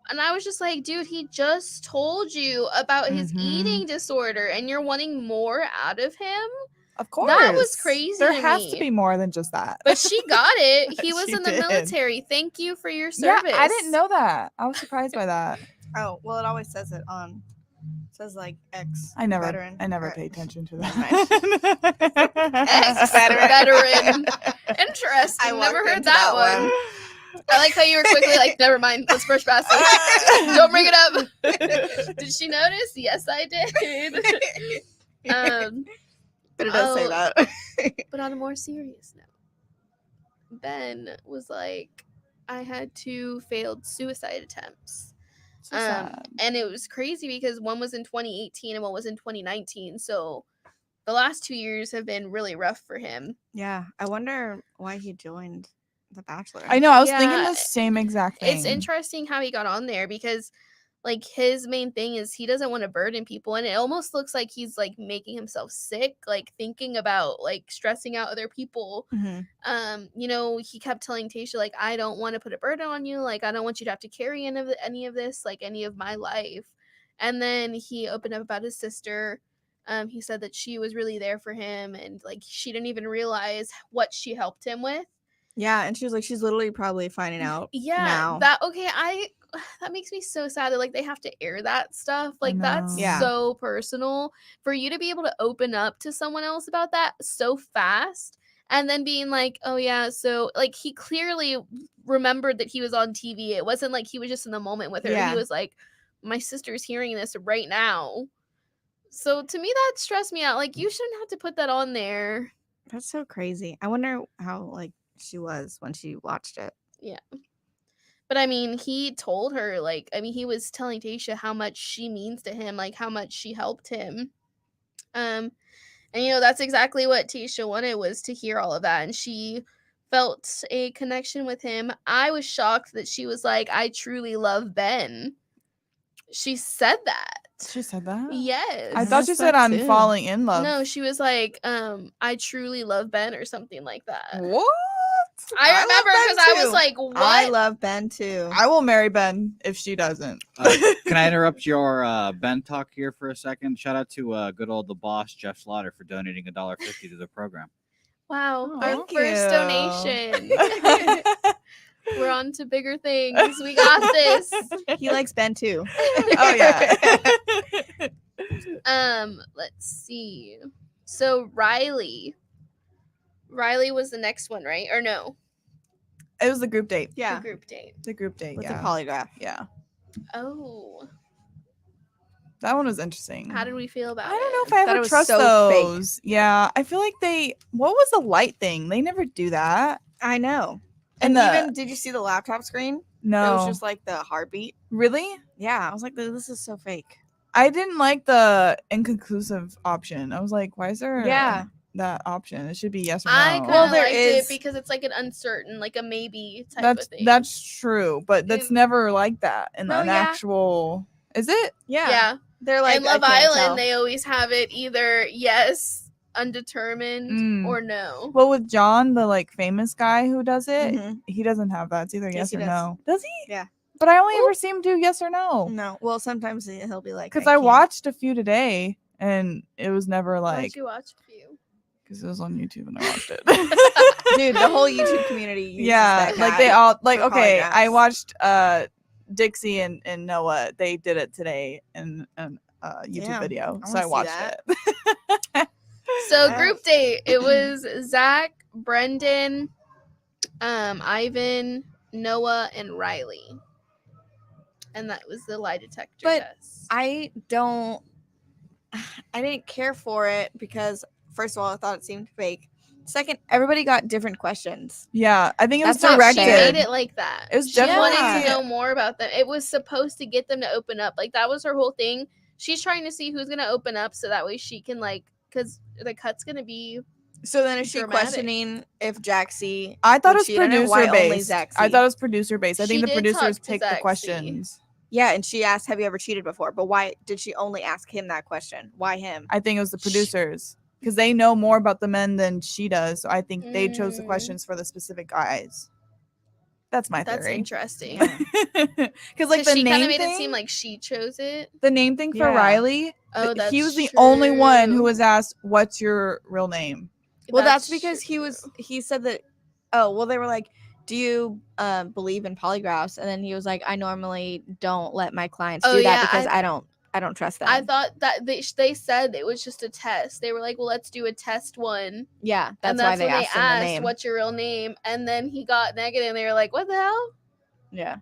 And I was just like, dude, he just told you about his Mhm. eating disorder and you're wanting more out of him. Of course. That was crazy There to has me. to be more than just that. But she got it. He was She in the did. military. Thank you for your Yeah, service. I didn't know that. I was surprised by that. Oh, well, it always says it on It says like ex I never veteran. pay attention to Never that. Ex-veteran. Interesting. I Never walked heard into that that one. I like how you were quickly like, never mind. Let's brush past it. Don't bring it up. Did she notice? Yes, I did. But it does say Oh, that. But on a more serious note, Ben was like, I had 2 failed suicide attempts. So sad. And it was crazy because one was in 2018 and one was in 2019. So the last 2 years have been really rough for him. Yeah, I wonder why he joined The Bachelor. I know. I was thinking Yeah, the same exact thing. It's interesting how he got on there because like his main thing is he doesn't want to burden people, and it almost looks like he's like making himself sick, like thinking about like stressing out other people. Mhm. You know, he kept telling Tayshia like, I don't want to put a burden on you, like I don't want you to have to carry any of this, like any of my life. And then he opened up about his sister. He said that she was really there for him, and like she didn't even realize what she helped him with. Yeah, and she was like, she's literally probably finding out now. That makes me so sad that like they have to air that stuff. Like that's know. Yeah. so personal for you to be able to open up to someone else about that so fast, and then being like, oh yeah, so like he clearly remembered that he was on TV. It wasn't like he was just in the moment with her. Yeah. He was like, my sister's hearing this right now. So to me that stressed me out. Like you shouldn't have to put that on there. That's so crazy. I wonder how like she was when she watched it. Yeah. But I mean, he told her, like, I mean, he was telling Tayshia how much she means to him, like how much she helped him. And you know, that's exactly what Tayshia wanted, was to hear all of that. And she felt a connection with him. I was shocked that she was like, I truly love Ben. She said that. She said that? Yes. I thought she missed said that I'm too. falling in love. No, she was like, I truly love Ben or something like that. What? I remember love because Ben I was too. like, what? I love Ben too. I will marry Ben if she doesn't. Can I interrupt your Ben talk here for a second? Shout out to good old the boss Jeff Slaughter for donating $1.50 to the program. Wow, Oh, our thank first you. donation. We're on to bigger things. We got this. He likes Ben too. Oh yeah. Let's see. So Riley was the next one, right? Or no? It was the group date. Yeah, The group date. The group date. with yeah. the polygraph. Yeah. Oh, That one was interesting. how did we feel about I don't know it? if I Thought ever it was trust so fake. those. Yeah, I feel like what was the light thing? They never do that. I know. And And the even did you see the laptop screen? no, It was just like the heartbeat. really. Yeah, I was like, this is so fake. I didn't like the inconclusive option. I was like, why is there Yeah. that option? It should be yes or I no. kind Well, of there liked is- it because it's like an uncertain, like a maybe type of thing. That's true, but that's never like that in No, an yeah. actual. Is it? yeah. They're like, In Love I can't Island, tell. they always have it either yes, undetermined, Mm. or no. Well, with John, the like famous guy who does it, Mhm. he doesn't have that. It's either Yes, yes he or does. no. Does he? Yeah. But I only ever see him do yes or no. No. Well, sometimes he'll be like, Because I can't. watched a few today, and it was never Why'd like you watch a few? because it was on YouTube and I watched it. Dude, the whole YouTube community uses Yeah, that like guy they all like for okay. I polygraphs. watched Dixie and Noah. They did it today in YouTube Damn, video, I so I wanna see watched that. it. So Yes. group date, it was Zach, Brendan, Ivan, Noah, and Riley. And that was the lie detector But test. I didn't care for it because first of all, I thought it seemed fake. Second, everybody got different questions. Yeah, I think it was That's not directed. She fair. made it like that. It was She wanted definitely- to know more about them. It was supposed to get them to open up. Like that was her whole thing. She's trying to see who's gonna open up so that way she can like, because the cut's gonna be. So then is she Dramatic. questioning if Jaxie I thought would it was cheat on her? Why producer only based. Zaxi? I thought it was producer based. I She think the did producers talk to picked the Zaxi. questions. Yeah, and she asked, have you ever cheated before? But why did she only ask him that question? Why him? I think it was the producers because they know more about the men than she does. So I think they chose the Mm. questions for the specific guys. That's my That's theory. interesting. Because like Because the she kind name of made thing, it seem like she chose it. the name thing for Yeah. Riley. Oh, that's he was the only one who true. was asked, "What's your real name?" Well, that's because true. he said that. Oh, well, they were like, do you believe in polygraphs? And then he was like, I normally don't let my clients Oh, do that yeah, because I- I don't I don't trust that. I thought that they said it was just a test. They were like, well, let's do a test one. yeah, And that's why that's they when they asked him the asked, name. what's your real name? And then he got negative, and they were like, what the hell? Yeah.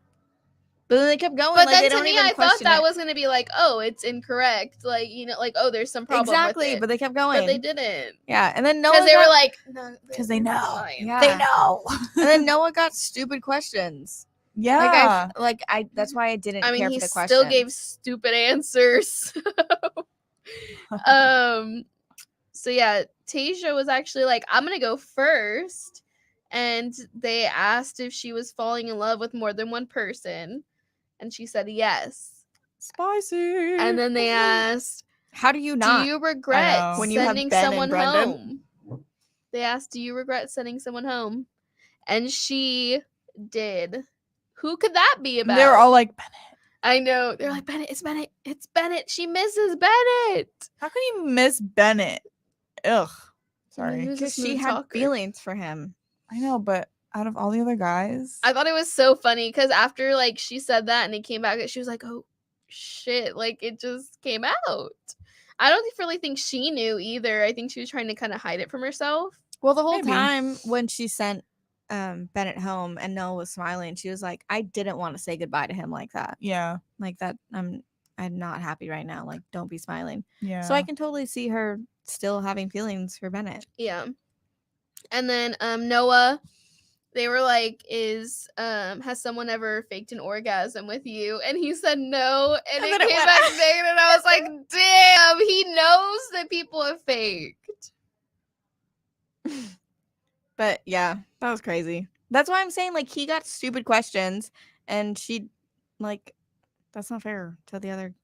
But then they kept going. But like, they then to don't me, even I thought question that it. was going to be like, oh, it's incorrect. Like, you know, like, oh, there's some problem Exactly, with it. but they kept going. But they didn't. Yeah, and then Noah Because they were got, like, no. Because they know. lying. Yeah. They know. and then Noah got stupid questions. Yeah. That's why I didn't I mean, care he for the still questions. gave stupid answers. So yeah, Tasia was actually like, I'm gonna go first. And they asked if she was falling in love with more than one person. And she said yes. Spicy. And then they asked, How do you do not? you regret know. When you have sending Ben and someone Brendan? home? They asked, do you regret sending someone home? And she did. Who could that be about? They were all like, Bennett. I know. They're like, Bennett, it's Bennett. It's Bennett. She misses Bennett. How can you miss Bennett? Ugh. Sorry. He was a Because she smooth had talker. feelings for him. I know, but out of all the other guys, I thought it was so funny because after like she said that and it came back, she was like, oh shit, like it just came out. I don't really think she knew either. I think she was trying to kind of hide it from herself. Well, the whole Maybe. time when she sent Bennett home and Noah was smiling, she was like, I didn't want to say goodbye to him like that. yeah, Like that, I'm not happy right now. Like, don't be smiling. yeah. So I can totally see her still having feelings for Bennett. Yeah. And then Noah, they were like, has someone ever faked an orgasm with you? And he said no. And And it then it came went back out. negative. And I was like, damn, he knows that people have faked. But yeah, that was crazy. That's why I'm saying, like, he got stupid questions and she, like, that's not fair to the other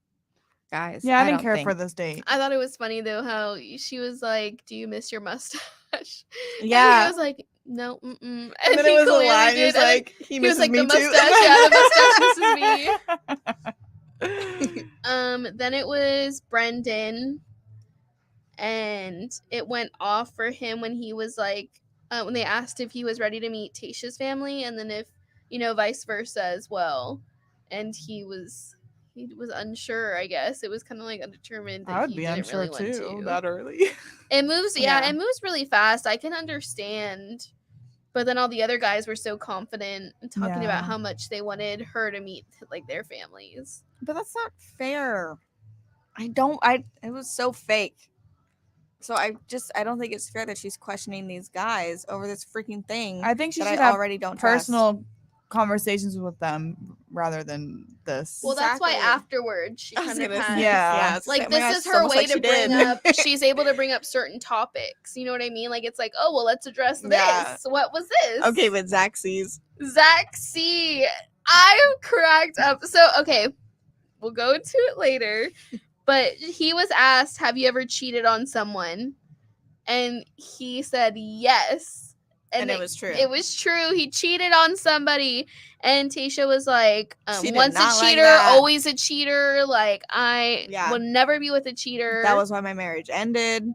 guys. yeah, I didn't don't care for think. this date. I thought it was funny though how she was like, "Do you miss your mustache?" Yeah. and he was like, "No, mm-mm." And And then he it was a clearly lie. He did, was and then like, he he was misses like, me "The too. mustache, yeah, the mustache misses me." Then it was Brendan, and it went off for him when he was like, when they asked if he was ready to meet Tasha's family, and then if vice versa as well, and he was unsure. I guess it was kind of like undetermined. That I would he be didn't unsure really want too to. that early. It moves, Yeah. it moves really fast. I can understand. But then all the other guys were so confident and talking Yeah. about how much they wanted her to meet like their families. But that's not fair. It was so fake. So I don't think it's fair that she's questioning these guys over this freaking thing I think she that should I have already don't trust. personal conversations with them rather than this. Well, that's why Exactly. afterwards she I was kind of gonna had say, Yeah. it's like oh my this gosh, is it's her almost way like to she bring did. up she's able to bring up certain topics. You know what I mean? Like it's like, oh well, let's address this. Yeah. What was this? Okay, but Zach sees. Zach C. I cracked up. So okay, we'll go into it later. But he was asked, have you ever cheated on someone? And he said yes. And it was true. It was true. He cheated on somebody. And Tasha was like, She did once a not like cheater, that. always a cheater. Like, I Yeah. would never be with a cheater. That was why my marriage ended.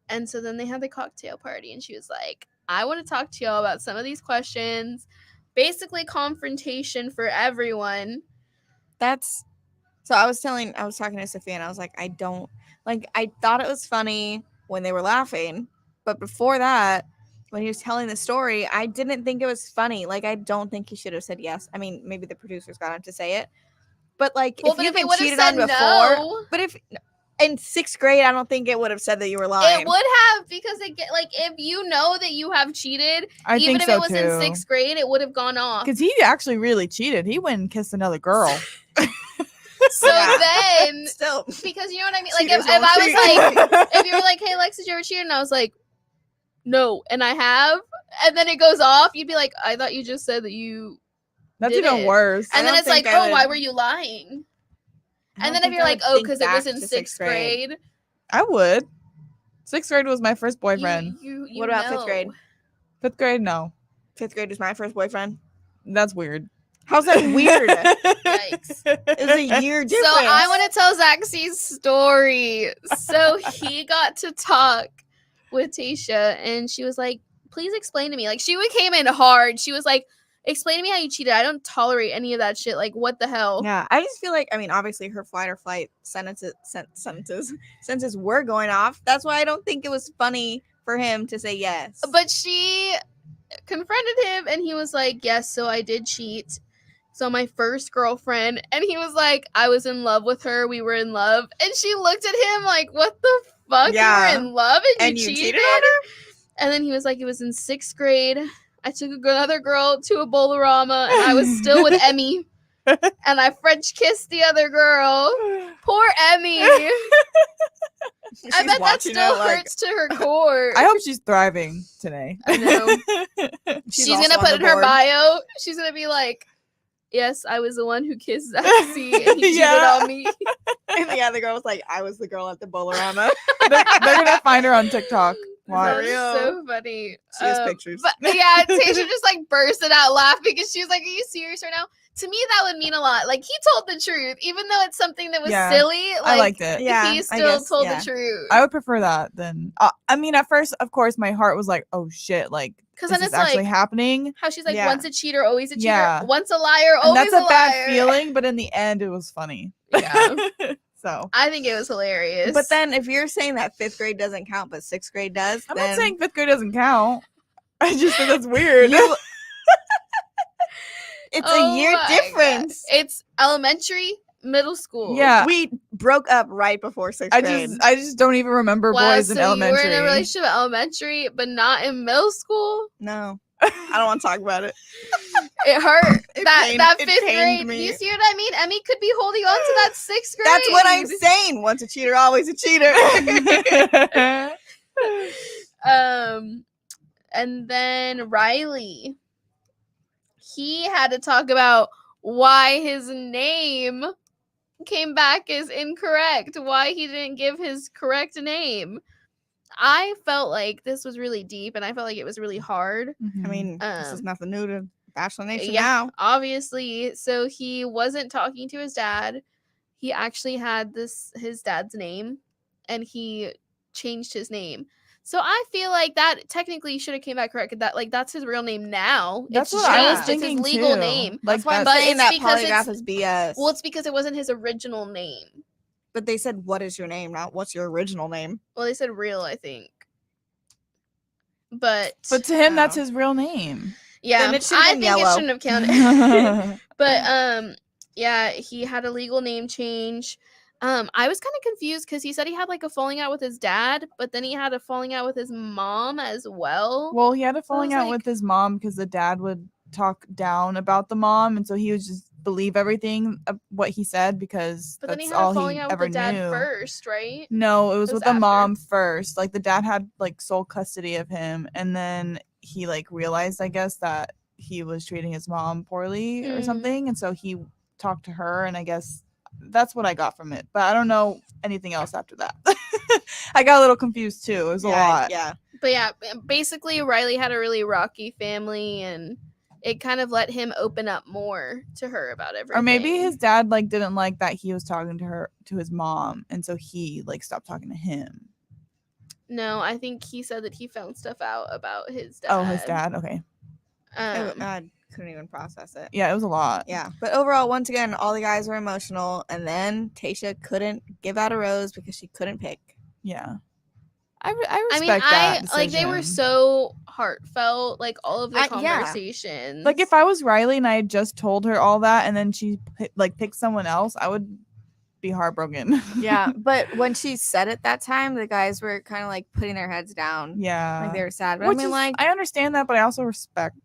And so then they had the cocktail party. And she was like, I want to talk to y'all about some of these questions. Basically, confrontation for everyone. So I was talking to Sofia and I was like, I thought it was funny when they were laughing, but before that, when he was telling the story, I didn't think it was funny. Like, I don't think he should have said yes. I mean, maybe the producers got him to say it, but like, Well, if but you've if he been would've cheated said on before, no- but if in 6th grade, I don't think it would have said that you were lying. It would have, because if you know that you have cheated, I even think if so it was too. in 6th grade, it would have gone off. Because he actually really cheated. He went and kissed another girl. So Yeah. then, Still, because you know what I mean? Like, cheaters if I don't was cheat. like, if you were like, hey, Alexis, you ever cheated? And I was like, no, and I have, and then it goes off, you'd be like, I thought you just said that you That's did even it. worse. And then don't it's like, think I oh, why would- were you lying? I And don't then if think you're I like, would oh, think because it back was in to 6th grade. I would. 6th grade was my first boyfriend. You What about 5th know. grade? 5th grade, no. 5th grade was my first boyfriend. That's weird. How's that weird? Yikes. It was a year difference. So I want to tell Zaxby's story. So he got to talk with Tasha, and she was like, please explain to me. Like, she came in hard. She was like, explain to me how you cheated. I don't tolerate any of that shit. Like, what the hell? Yeah, I just feel like, I mean, obviously her flight or flight sentences were going off. That's why I don't think it was funny for him to say yes. But she confronted him and he was like, yes, so I did cheat. So my first girlfriend, and he was like, I was in love with her. We were in love. And she looked at him like, what the fuck? Yeah. You were in love and you you cheated? cheated on her? And then he was like, it was in 6th grade. I took another girl to a Bolorama and I was still with Emmy. And I French kissed the other girl. Poor Emmy. I bet that watching still it, like- hurts to her core. I hope she's thriving today. I know. She's also gonna on put the in her board. bio. She's gonna be like, "Yes, I was the one who kissed Alexis, and he Yeah. cheated on me." And the other girl was like, I was the girl at the Bolorama. they're gonna find her on TikTok. Watch. That's real. so funny. She has pictures. But yeah, Tasha just like bursted out laughing because she was like, "Are you serious right now?" To me, that would mean a lot. Like, he told the truth, even though it's something that was Yeah, silly. Like, I liked it. Yeah, he I still guess, told yeah. the truth. I would prefer that than. I mean, at first, of course, my heart was like, "Oh shit!" Like, Because is then this it's actually like happening? how she's like, Yeah. once a cheater, always a cheater. Yeah. Once a liar, And always that's a bad liar. feeling, but in the end, it was funny. Yeah. So I think it was hilarious. But then if you're saying that 5th grade doesn't count, but 6th grade does, I'm then not saying 5th grade doesn't count. I just think that's weird. it's Oh a year my difference. God. It's elementary, middle school. Yeah. We broke up right before 6th grade. I just don't even remember Wow, boys so in you elementary. were in a relationship at elementary, but not in middle school. No, I don't want to talk about it. It hurt. It that pained 5th me. grade. You see what I mean? Emmy could be holding on to that 6th grade. That's what I'm saying. Once a cheater, always a cheater. And then Riley, he had to talk about why his name came back as incorrect, why he didn't give his correct name. I felt like this was really deep, and I felt like it was really hard. I mean, this is nothing new to Bachelor Nation Yeah, now. obviously. So he wasn't talking to his dad. He actually had his dad's name, and he changed his name. So I feel like that technically should have came back correct. That like that's his real name now. That's It's what I was changed. It's thinking his legal too. name. Like That's why I'm But saying it's that because polygraph it's- is BS. Well, it's because it wasn't his original name. But they said, "What is your name?" Not "What's your original name?" Well, they said real, I think. But But to him, that's Oh. his real name. yeah, then it should've I been think it yellow. shouldn't have counted. But yeah, he had a legal name change. I was kind of confused because he said he had like a falling out with his dad, but then he had a falling out with his mom as well. Well, he had a falling was out like- with his mom because the dad would talk down about the mom, and so he would just believe everything what he said because But then he that's had all a falling he out ever with the dad knew. first, right? No, it was It was with the after. mom first. Like the dad had like sole custody of him, and then he like realized, I guess, that he was treating his mom poorly or Mm. something, and so he talked to her, and I guess that's what I got from it. But I don't know anything else after that. I got a little confused too. It was a lot. Yeah. But yeah, basically Riley had a really rocky family, and it kind of let him open up more to her about everything. Or maybe his dad like didn't like that he was talking to his mom, and so he like stopped talking to him. No, I think he said that he found stuff out about his dad. Oh, his dad. Okay. I couldn't even process it. Yeah, it was a lot. Yeah. But overall, once again, all the guys were emotional, and then Tayshia couldn't give out a rose because she couldn't pick. Yeah. I I mean, respect that like they were decision. so heartfelt, like all of the Yeah. conversations. Like if I was Riley and I had just told her all that, and then she picked someone else, I would be heartbroken. Yeah. But when she said it that time, the guys were kind of like putting their heads down. Yeah. Like they were sad. But Which I mean, is- like, I understand that, but I also respect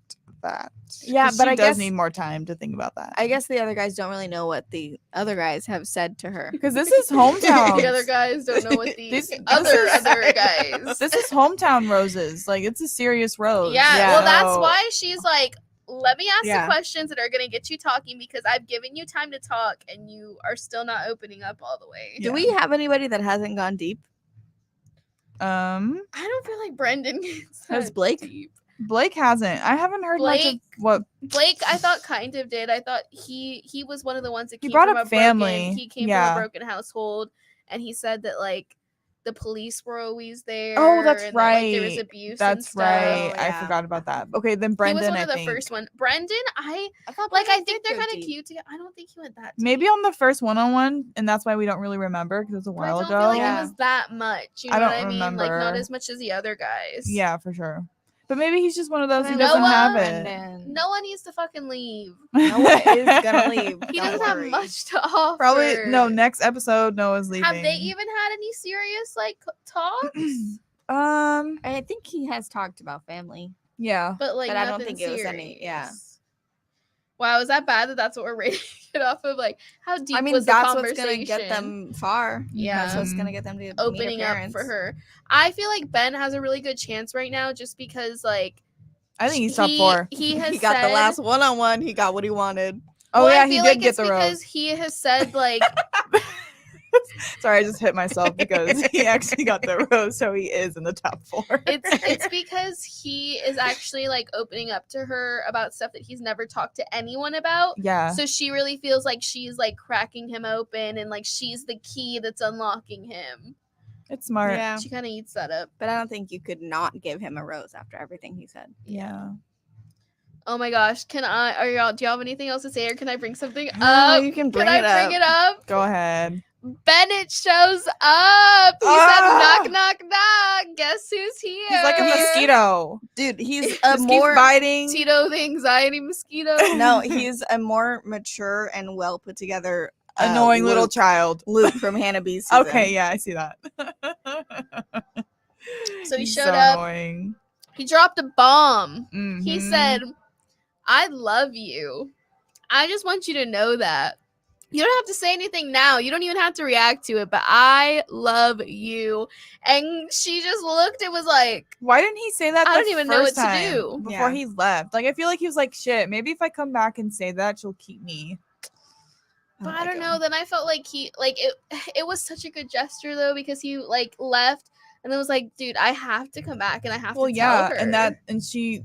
that. Yeah, 'Cause but she I does guess- need more time to think about that. I guess the other guys don't really know what the other guys have said to her. Because this is hometown. the other guys don't know what the This other is- guys. This is hometown roses. Like it's a serious rose. Yeah, Yeah. well, that's So- why she's like, let me ask Yeah. the questions that are going to get you talking because I've given you time to talk and you are still not opening up all the way. Yeah. Do we have anybody that hasn't gone deep? I don't feel like Brendan gets Has that Blake? deep. Blake hasn't. I haven't heard much of Blake- what. Blake, I thought kind of did. I thought he was one of the ones that He came brought from up a family, Broken, he came yeah. from a broken household, and he said that like the police were always there. Oh, that's and that, like, there was right. abuse and That's stuff. right. Oh, I yeah. forgot about that. Okay, then He Brendan, was one I of the think. first one. Brendan, I thought like. I Brendan think did they're go kind of deep. cute together. I don't think he went that. Maybe deep. on the first one-on-one, and that's why we don't really remember because it was a But I while don't ago. feel like Yeah. it was that much. You know I what don't I mean? Like not remember. as much as the other guys. Yeah, for sure. But maybe he's just one of those But who I doesn't love have it. Brendan. Noah needs to fucking leave. Noah is gonna leave. He Don't doesn't worry. have much to offer. Probably no. Next episode, Noah's leaving. Have they even had any serious like talks? I think he has talked about family. Yeah. But like, But I don't nothing think it was any- yeah. serious. Wow, is that bad that that's what we're rating it off of? Like, how deep I mean, was the that's what's conversation? gonna get them far. Yeah. That's what's gonna get them to Opening meet her up parents. for her. I feel like Ben has a really good chance right now, just because like I think he's top 4. He has He got said, the last one-on-one. He got what he wanted. Oh well, yeah, I he feel did like get it's the because rose. he has said like Sorry, I just hit myself because he actually got the rose, so he is in the top 4. it's because he is actually like opening up to her about stuff that he's never talked to anyone about. Yeah. So she really feels like she's like cracking him open and like she's the key that's unlocking him. It's smart. Yeah, She kind of eats that up. but I don't think you could not give him a rose after everything he said. Yeah. Oh my gosh. Do y'all have anything else to say, or can I bring something No, up? you can bring I it bring up. it up? Go ahead. Bennett shows up. He Ah! said, knock, knock, knock. Guess who's here? He's like a mosquito. Dude, he's Just a keeps more biting. Tito the anxiety mosquito. no, he's a more mature and well put together Annoying little child. Luke from Hannah B's season. Okay, yeah, I see that. So he He's showed up. Annoying. He dropped a bomb. He Mhm. said, I love you. I just want you to know that. You don't have to say anything now. You don't even have to react to it, but I love you. And she just looked and was like, Why didn't he say that? I the don't even know first what to time do. before Yeah. he left. Like I feel like he was like, "Shit, maybe if I come back and say that, she'll keep me." but I don't know. Then I felt like it was such a good gesture though, because he like left and then was like, dude, I have to come back and I have Well, to yeah, tell her. and she,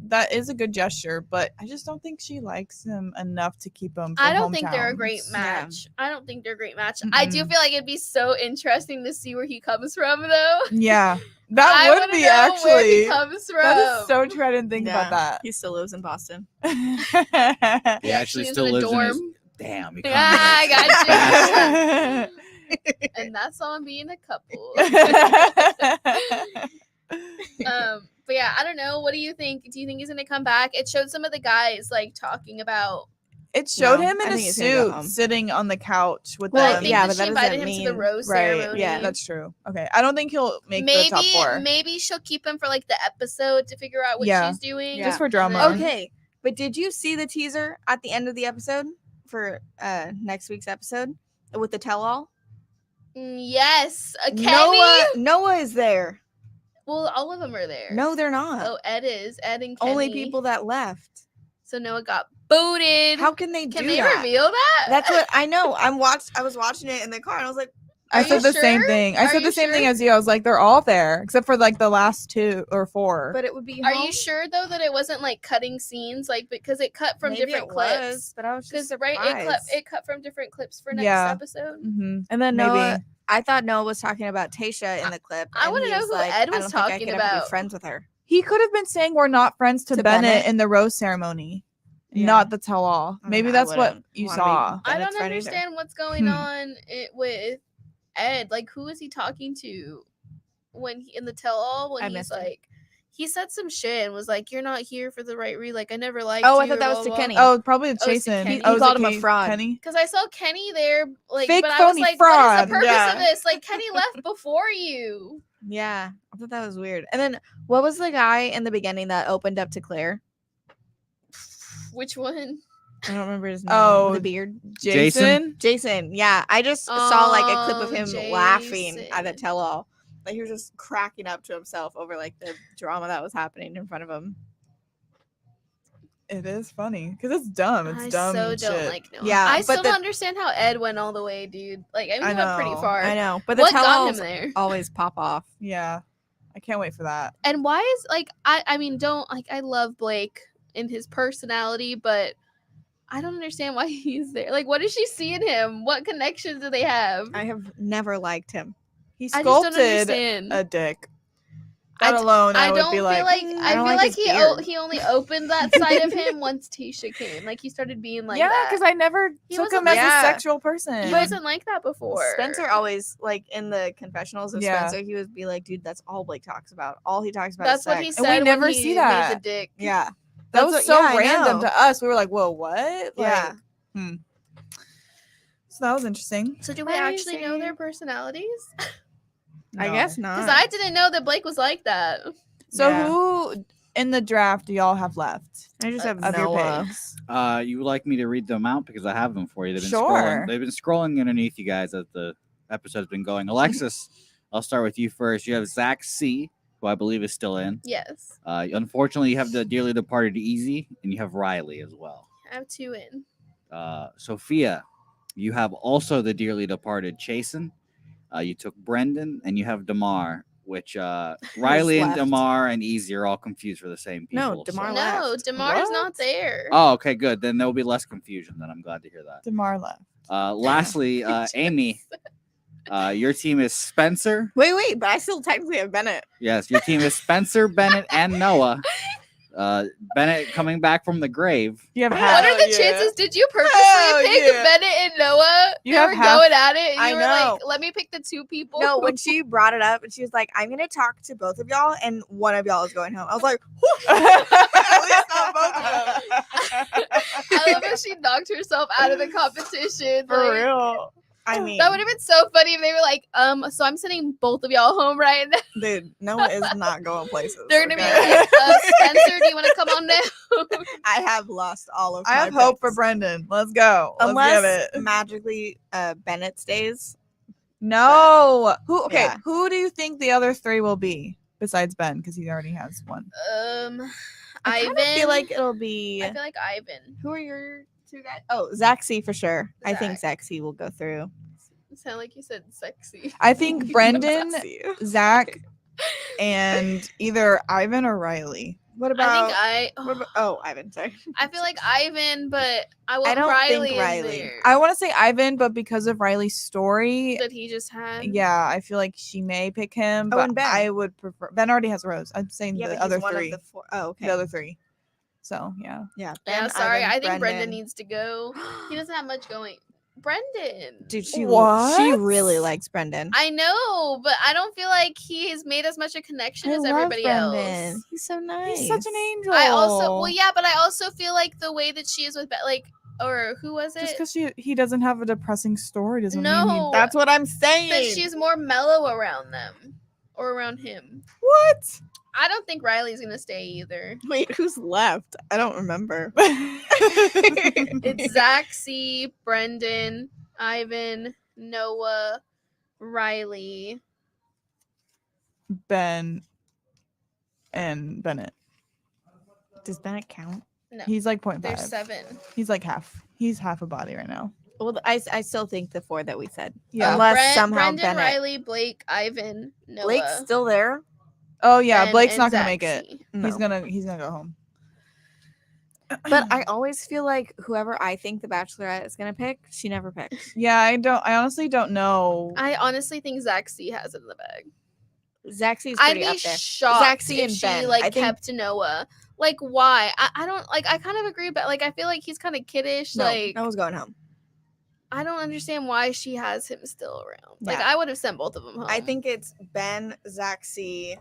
that is a good gesture, but I just don't think she likes him enough to keep him. For I don't think they're a great hometowns. match. I don't think they're a great match. I do Mm-mm. feel like it'd be so interesting to see where he comes from though. Yeah, that I would wanna be know where he actually. comes from. That is so true. I didn't think Yeah. about He still lives in Boston. that. He actually She's still in a lives in his. dorm. Damn. He Yeah, I got And that's on being a couple. But yeah, I don't know. What do you think? Do you think he's gonna come back? It showed some of the guys like talking about. It showed No, him in I a think he's gonna go suit home. sitting on the couch with Well, I them. think yeah, that but she that invited doesn't him to the mean- rose Right. ceremony. Yeah. That's true. Okay. I don't think he'll make the top 4. Maybe she'll keep him for like the episode to figure out what Yeah. she's doing. Yeah. Just for And drama. then- Okay, but did you see the teaser at the end of the episode for next week's episode with the tell-all? Yes. Kenny. Noah is there. Well, all of them are there. No, they're not. Oh, Ed is. Ed and Kenny. Only people that left. So Noah got booted. How can they Can do they that? reveal that? That's what I know. I was watching it in the car and I was like, I Are said you the same sure? thing. I Are said you the same thing sure? as you. I was like, they're all there except for like the last 2 or 4. but it would be. Are home? you sure though that it wasn't like cutting scenes, like because it cut from Maybe different it clips? was, but I was just Because right, surprised. it cut from different clips for next Yeah. episode. Mm-hmm. And then Maybe. Noah, I thought Noah was talking about Tasha in the clip. I and wanna he know was who like, Ed I was don't think I talking could ever about. be friends with her. He could have been saying we're not friends to, To Bennett, Bennett? in the rose ceremony, Yeah. not the tell all. I mean, Maybe I that's what wouldn't you wanna be- saw. I Bennett's don't friend either. understand what's going Hmm. on with Ed. Like, who is he talking to when he, in the tell-all? When I he's missed it. like, he said some shit and was like, "You're not here for the right reason. Like, I never liked Oh, you." I thought that was to Kenny. Oh, probably Oh, it's Jason. Kenny. Oh, He is called it him a fraud. Kenny? Because I saw Kenny there, like, Fake, but I was phony like, fraud. "What is the purpose Yeah. of this?" Like, Kenny left before you. Yeah, I thought that was weird. And then what was the guy in the beginning that opened up to Claire? Which one? I don't remember his name. Oh, With the beard. Jason? Jason. Yeah, I just saw like a clip of Oh, him laughing at the Jason. tell-all. Like he was just cracking up to himself over like the drama that was happening in front of him. It is funny because it's dumb. It's I dumb. so shit. don't like Noah. Yeah, I but still the- don't understand how Ed went all the way, dude. Like, I mean, he went pretty know, far. I know, but the What got him tell-alls there? always pop off. Yeah, I can't wait for that. And why is like I mean, don't like I love Blake and his personality, but I don't understand why he's there. Like, what does she see in him? What connections do they have? I have never liked him. He I just don't sculpted understand. a dick. I That d- alone, I, I would don't be feel like, like I I don't feel like like his beard. he only opened that side of him once Tisha came. Like he started being like yeah, that. because I never He took wasn't him as like- a Yeah. sexual person. He wasn't like that before. Spencer always like in the confessionals of Yeah. Spencer, he would be like, "Dude, that's all Blake talks about. All he talks about That's is what sex." he And said. we when never he see made that. the dick. Yeah, that That's was what- so yeah, I random know. to us. We were like, whoa, what? yeah. Like, So that was interesting. So do we actually know their personalities? I No. guess not. Because I didn't know that Blake was like that. So Yeah. who in the draft do y'all have left I just have of your Noah. picks? You would like me to read them out because I have them for you. They've been Sure. scrolling. They've been scrolling underneath you guys as the episode's been going. Alexis, I'll start with you first. You have Zach C, who I believe is still in. Yes. Unfortunately, you have the dearly departed Easy, and you have Riley as well. I have 2 in. Sophia, you have also the dearly departed Chasen. You took Brendan, and you have Damar, which Riley and left? Damar and Easy are all confused for the same people. No, Damar so- left. No, Damar's What? not there. Oh, okay, good. Then there will be less confusion. Then I'm glad to hear that. DeMar left. Lastly, Amy, your team is Spencer. Wait, but I still technically have Bennett. Yes, your team is Spencer, Bennett, and Noah. Bennett coming back from the grave. You have What half. are the yeah. chances? Did you purposely Hell pick yeah. Bennett and Noah? You They have were half- going at it, and I you were know. like, "Let me pick the 2 people." No, when she brought it up and she was like, "I'm gonna talk to both of y'all, and one of y'all is going home." I was like, "At least not both of them." I love how she knocked herself out of the competition. For like, real. I mean, That would have been so funny if they were like, so I'm sending both of y'all home right now. dude, Noah is not going places. They're gonna okay? be like, Spencer, do you want to come on now? I have lost all of. I my have hope for picks. Brendan. Let's go. Let's Unless get it. magically Bennett stays. No. Who? Okay. Yeah. Who do you think the other 3 will be besides Ben? Because he already has one. I Ivan. kinda feel like it'll be. I feel like Ivan. Who are your 2 guys? Oh, Zach C for sure. I think Zach. Zach C will go through. It sounded like you said sexy. I think Brendan, Zach C. Zach, and either Ivan or Riley. What I about? think What about Ivan. Sorry. I feel like Ivan, but I want don't think Riley, Riley. in there I want to say Ivan, but because of Riley's story, that he just had. yeah, I feel like she may pick him. Oh, But and Ben. I would prefer. Ben already has Rose. I'm saying Yeah, the but other he's one 3. of the 4. Oh, okay. The other 3. So yeah. Yeah. Yeah, Ben, sorry. Ivan, I think Brendan Brendan. needs to go. He doesn't have much going. Brendan. Dude, she What? really likes Brendan. I know, but I don't feel like he has made as much a connection I as love everybody Brendan. else. He's so nice. He's such an angel. I also, well, yeah, but I also feel like the way that she is with, or who was Just it? because he doesn't have a depressing story doesn't mean No. That's what I'm saying. That she's more mellow around them or around him. what? I don't think Riley's gonna stay either. Wait, who's left? I don't remember. It's Zach C, Brendan, Ivan, Noah, Riley. Ben and Bennett. Does Bennett count? No, He's like 0.5. there's 7. He's like half. He's half a body right now. Well, I still think the 4 that we said. Yeah. Unless somehow Brendan, Bennett. Riley, Blake, Ivan, Noah. Blake's still there. Oh yeah, and- Blake's and not gonna Zach make it. C. No. He's gonna go home. But I always feel like whoever I think the Bachelorette is gonna pick, she never picks. Yeah, I honestly don't know. I honestly think Zach C has it in the bag. Zaxby's I'd pretty be up there. shocked Zach C if and she Ben. like I think- kept Noah. Like why? I don't like. I kind of agree, but like I feel like he's kind of kiddish. No, like no one's going home. I don't understand why she has him still around. Like Yeah. I would have sent both of them home. I think it's Ben, Zach C,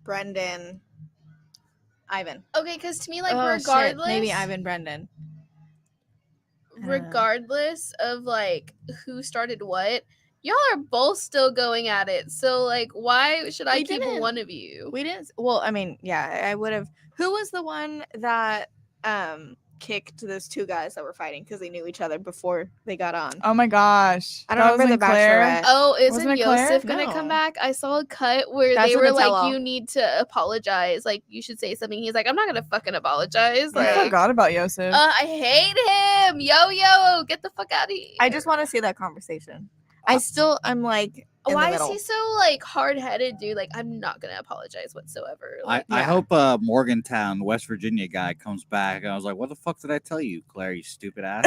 Brendan, Ivan. okay, because to me, like Oh, shit, regardless, maybe Ivan, Brendan. regardless of like who started what, y'all are both still going at it. So like, why should I We keep didn't- one of you? We didn't. Well, I mean, yeah, I would have. Who was the one that kicked those 2 guys that were fighting because they knew each other before they got on? Oh my gosh. I don't That remember wasn't the Claire? Bachelorette. Oh, isn't Wasn't it Claire? Yosef gonna come No. back? I saw a cut where That's they what were the like, tell-all. "You need to apologize. Like, you should say something." He's like, "I'm not gonna fucking apologize." I Like, forgot about Yosef. I hate him. Yo, get the fuck out of here. I just want to see that conversation. I'm like, in Why the is middle. he so like hard headed, dude? Like, I'm not gonna apologize whatsoever. Like, I Yeah. hope Morgantown, West Virginia guy comes back. And I was like, what the fuck did I tell you, Claire, you stupid ass?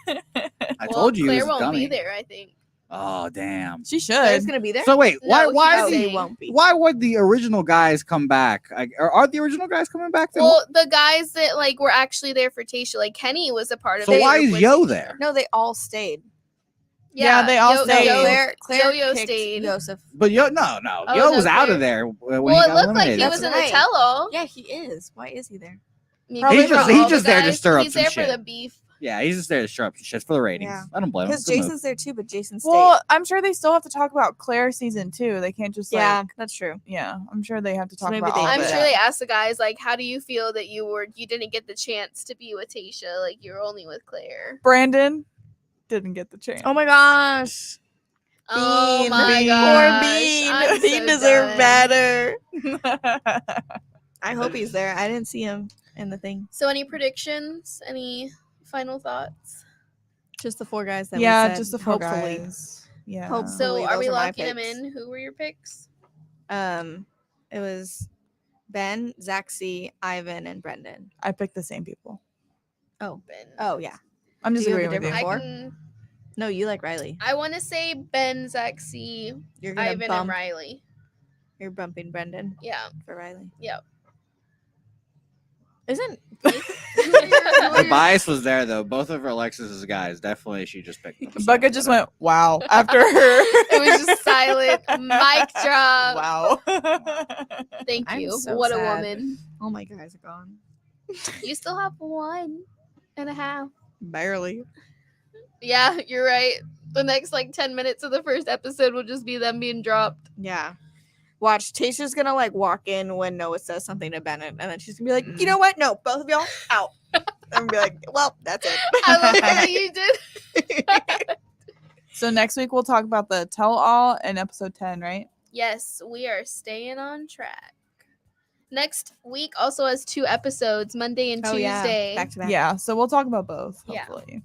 I well, told you he Claire was won't dummy. be there. I think. Oh damn. She Claire's should. gonna be there. So wait, why No, why he's are they staying. won't be. why would the original guys come back? Like, are the original guys coming back? Then? Well, the guys that like were actually there for Tayshia, like Kenny was a part of So it. why is with Yo Tayshia. there? No, they all stayed. Yeah, they all No, stayed. Claire Yo-Yo kicked stayed. Joseph. But no, Oh, Yo no, was out of Claire- there when Well, he it got looked like eliminated. he was in That's the right. tell-all. Yeah, he is. Why is he there? Maybe Probably for just- all he's the just there to guys. stir up He's some there shit. for the beef. Yeah, he's just there to stir up some shit for the ratings. Yeah. I don't blame him. Because Good move. Jason's there too, but Jason stayed. Well, I'm sure they still have to talk about Claire season 2. They can't just yeah, like, that's true. yeah. I'm sure they have to So talk maybe about they all of I'm it. sure they asked the guys like, "How do you feel that you didn't get the chance to be with Tayshia? Like you were only with Claire." Brandon didn't get the chance. Oh my gosh. Oh Bean. my Bean. gosh. Poor Bean. I'm Bean so deserved done. better. I hope he's there. I didn't see him in the thing. So, any predictions? Any final thoughts? Just the 4 guys that yeah, we said. just the 4 hopefully. guys. Yeah. Hope- So, Hopefully are we those are my locking them picks. in? Who were your picks? It was Ben, Zach C, Ivan, and Brendan. I picked the same people. Oh. Ben. Oh yeah. I'm Do just you have a agreeing with you. different- No, you like Riley. I want to say Ben, Zach C, You're gonna Ivan, and bump. Riley. You're bumping Brendan Yeah. for Riley. Yep. Isn't The bias was there though. Both of Alexis's guys definitely. She just picked them. so Becca just whatever. went, wow, after her. It was just silent. Mic drop. Wow. Thank I'm you. so What sad. a woman. all my guys are gone? You still have 1.5. Barely. Yeah, you're right. The next like 10 minutes of the first episode will just be them being dropped. Yeah. Watch, Tasha's gonna like walk in when Noah says something to Bennett, and then she's gonna be like, you know what? No, both of y'all out. I'm gonna be like, well, that's it. I love that you did. So next week we'll talk about the tell-all in episode 10, right? Yes, we are staying on track. Next week also has 2 episodes, Monday and Oh yeah, Tuesday. back to back. Yeah, so we'll talk about both, Yeah. hopefully.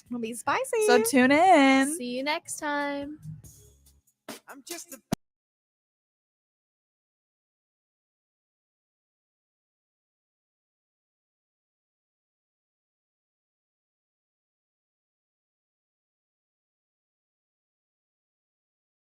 It'll be spicy. So tune in. See you next time. I'm just a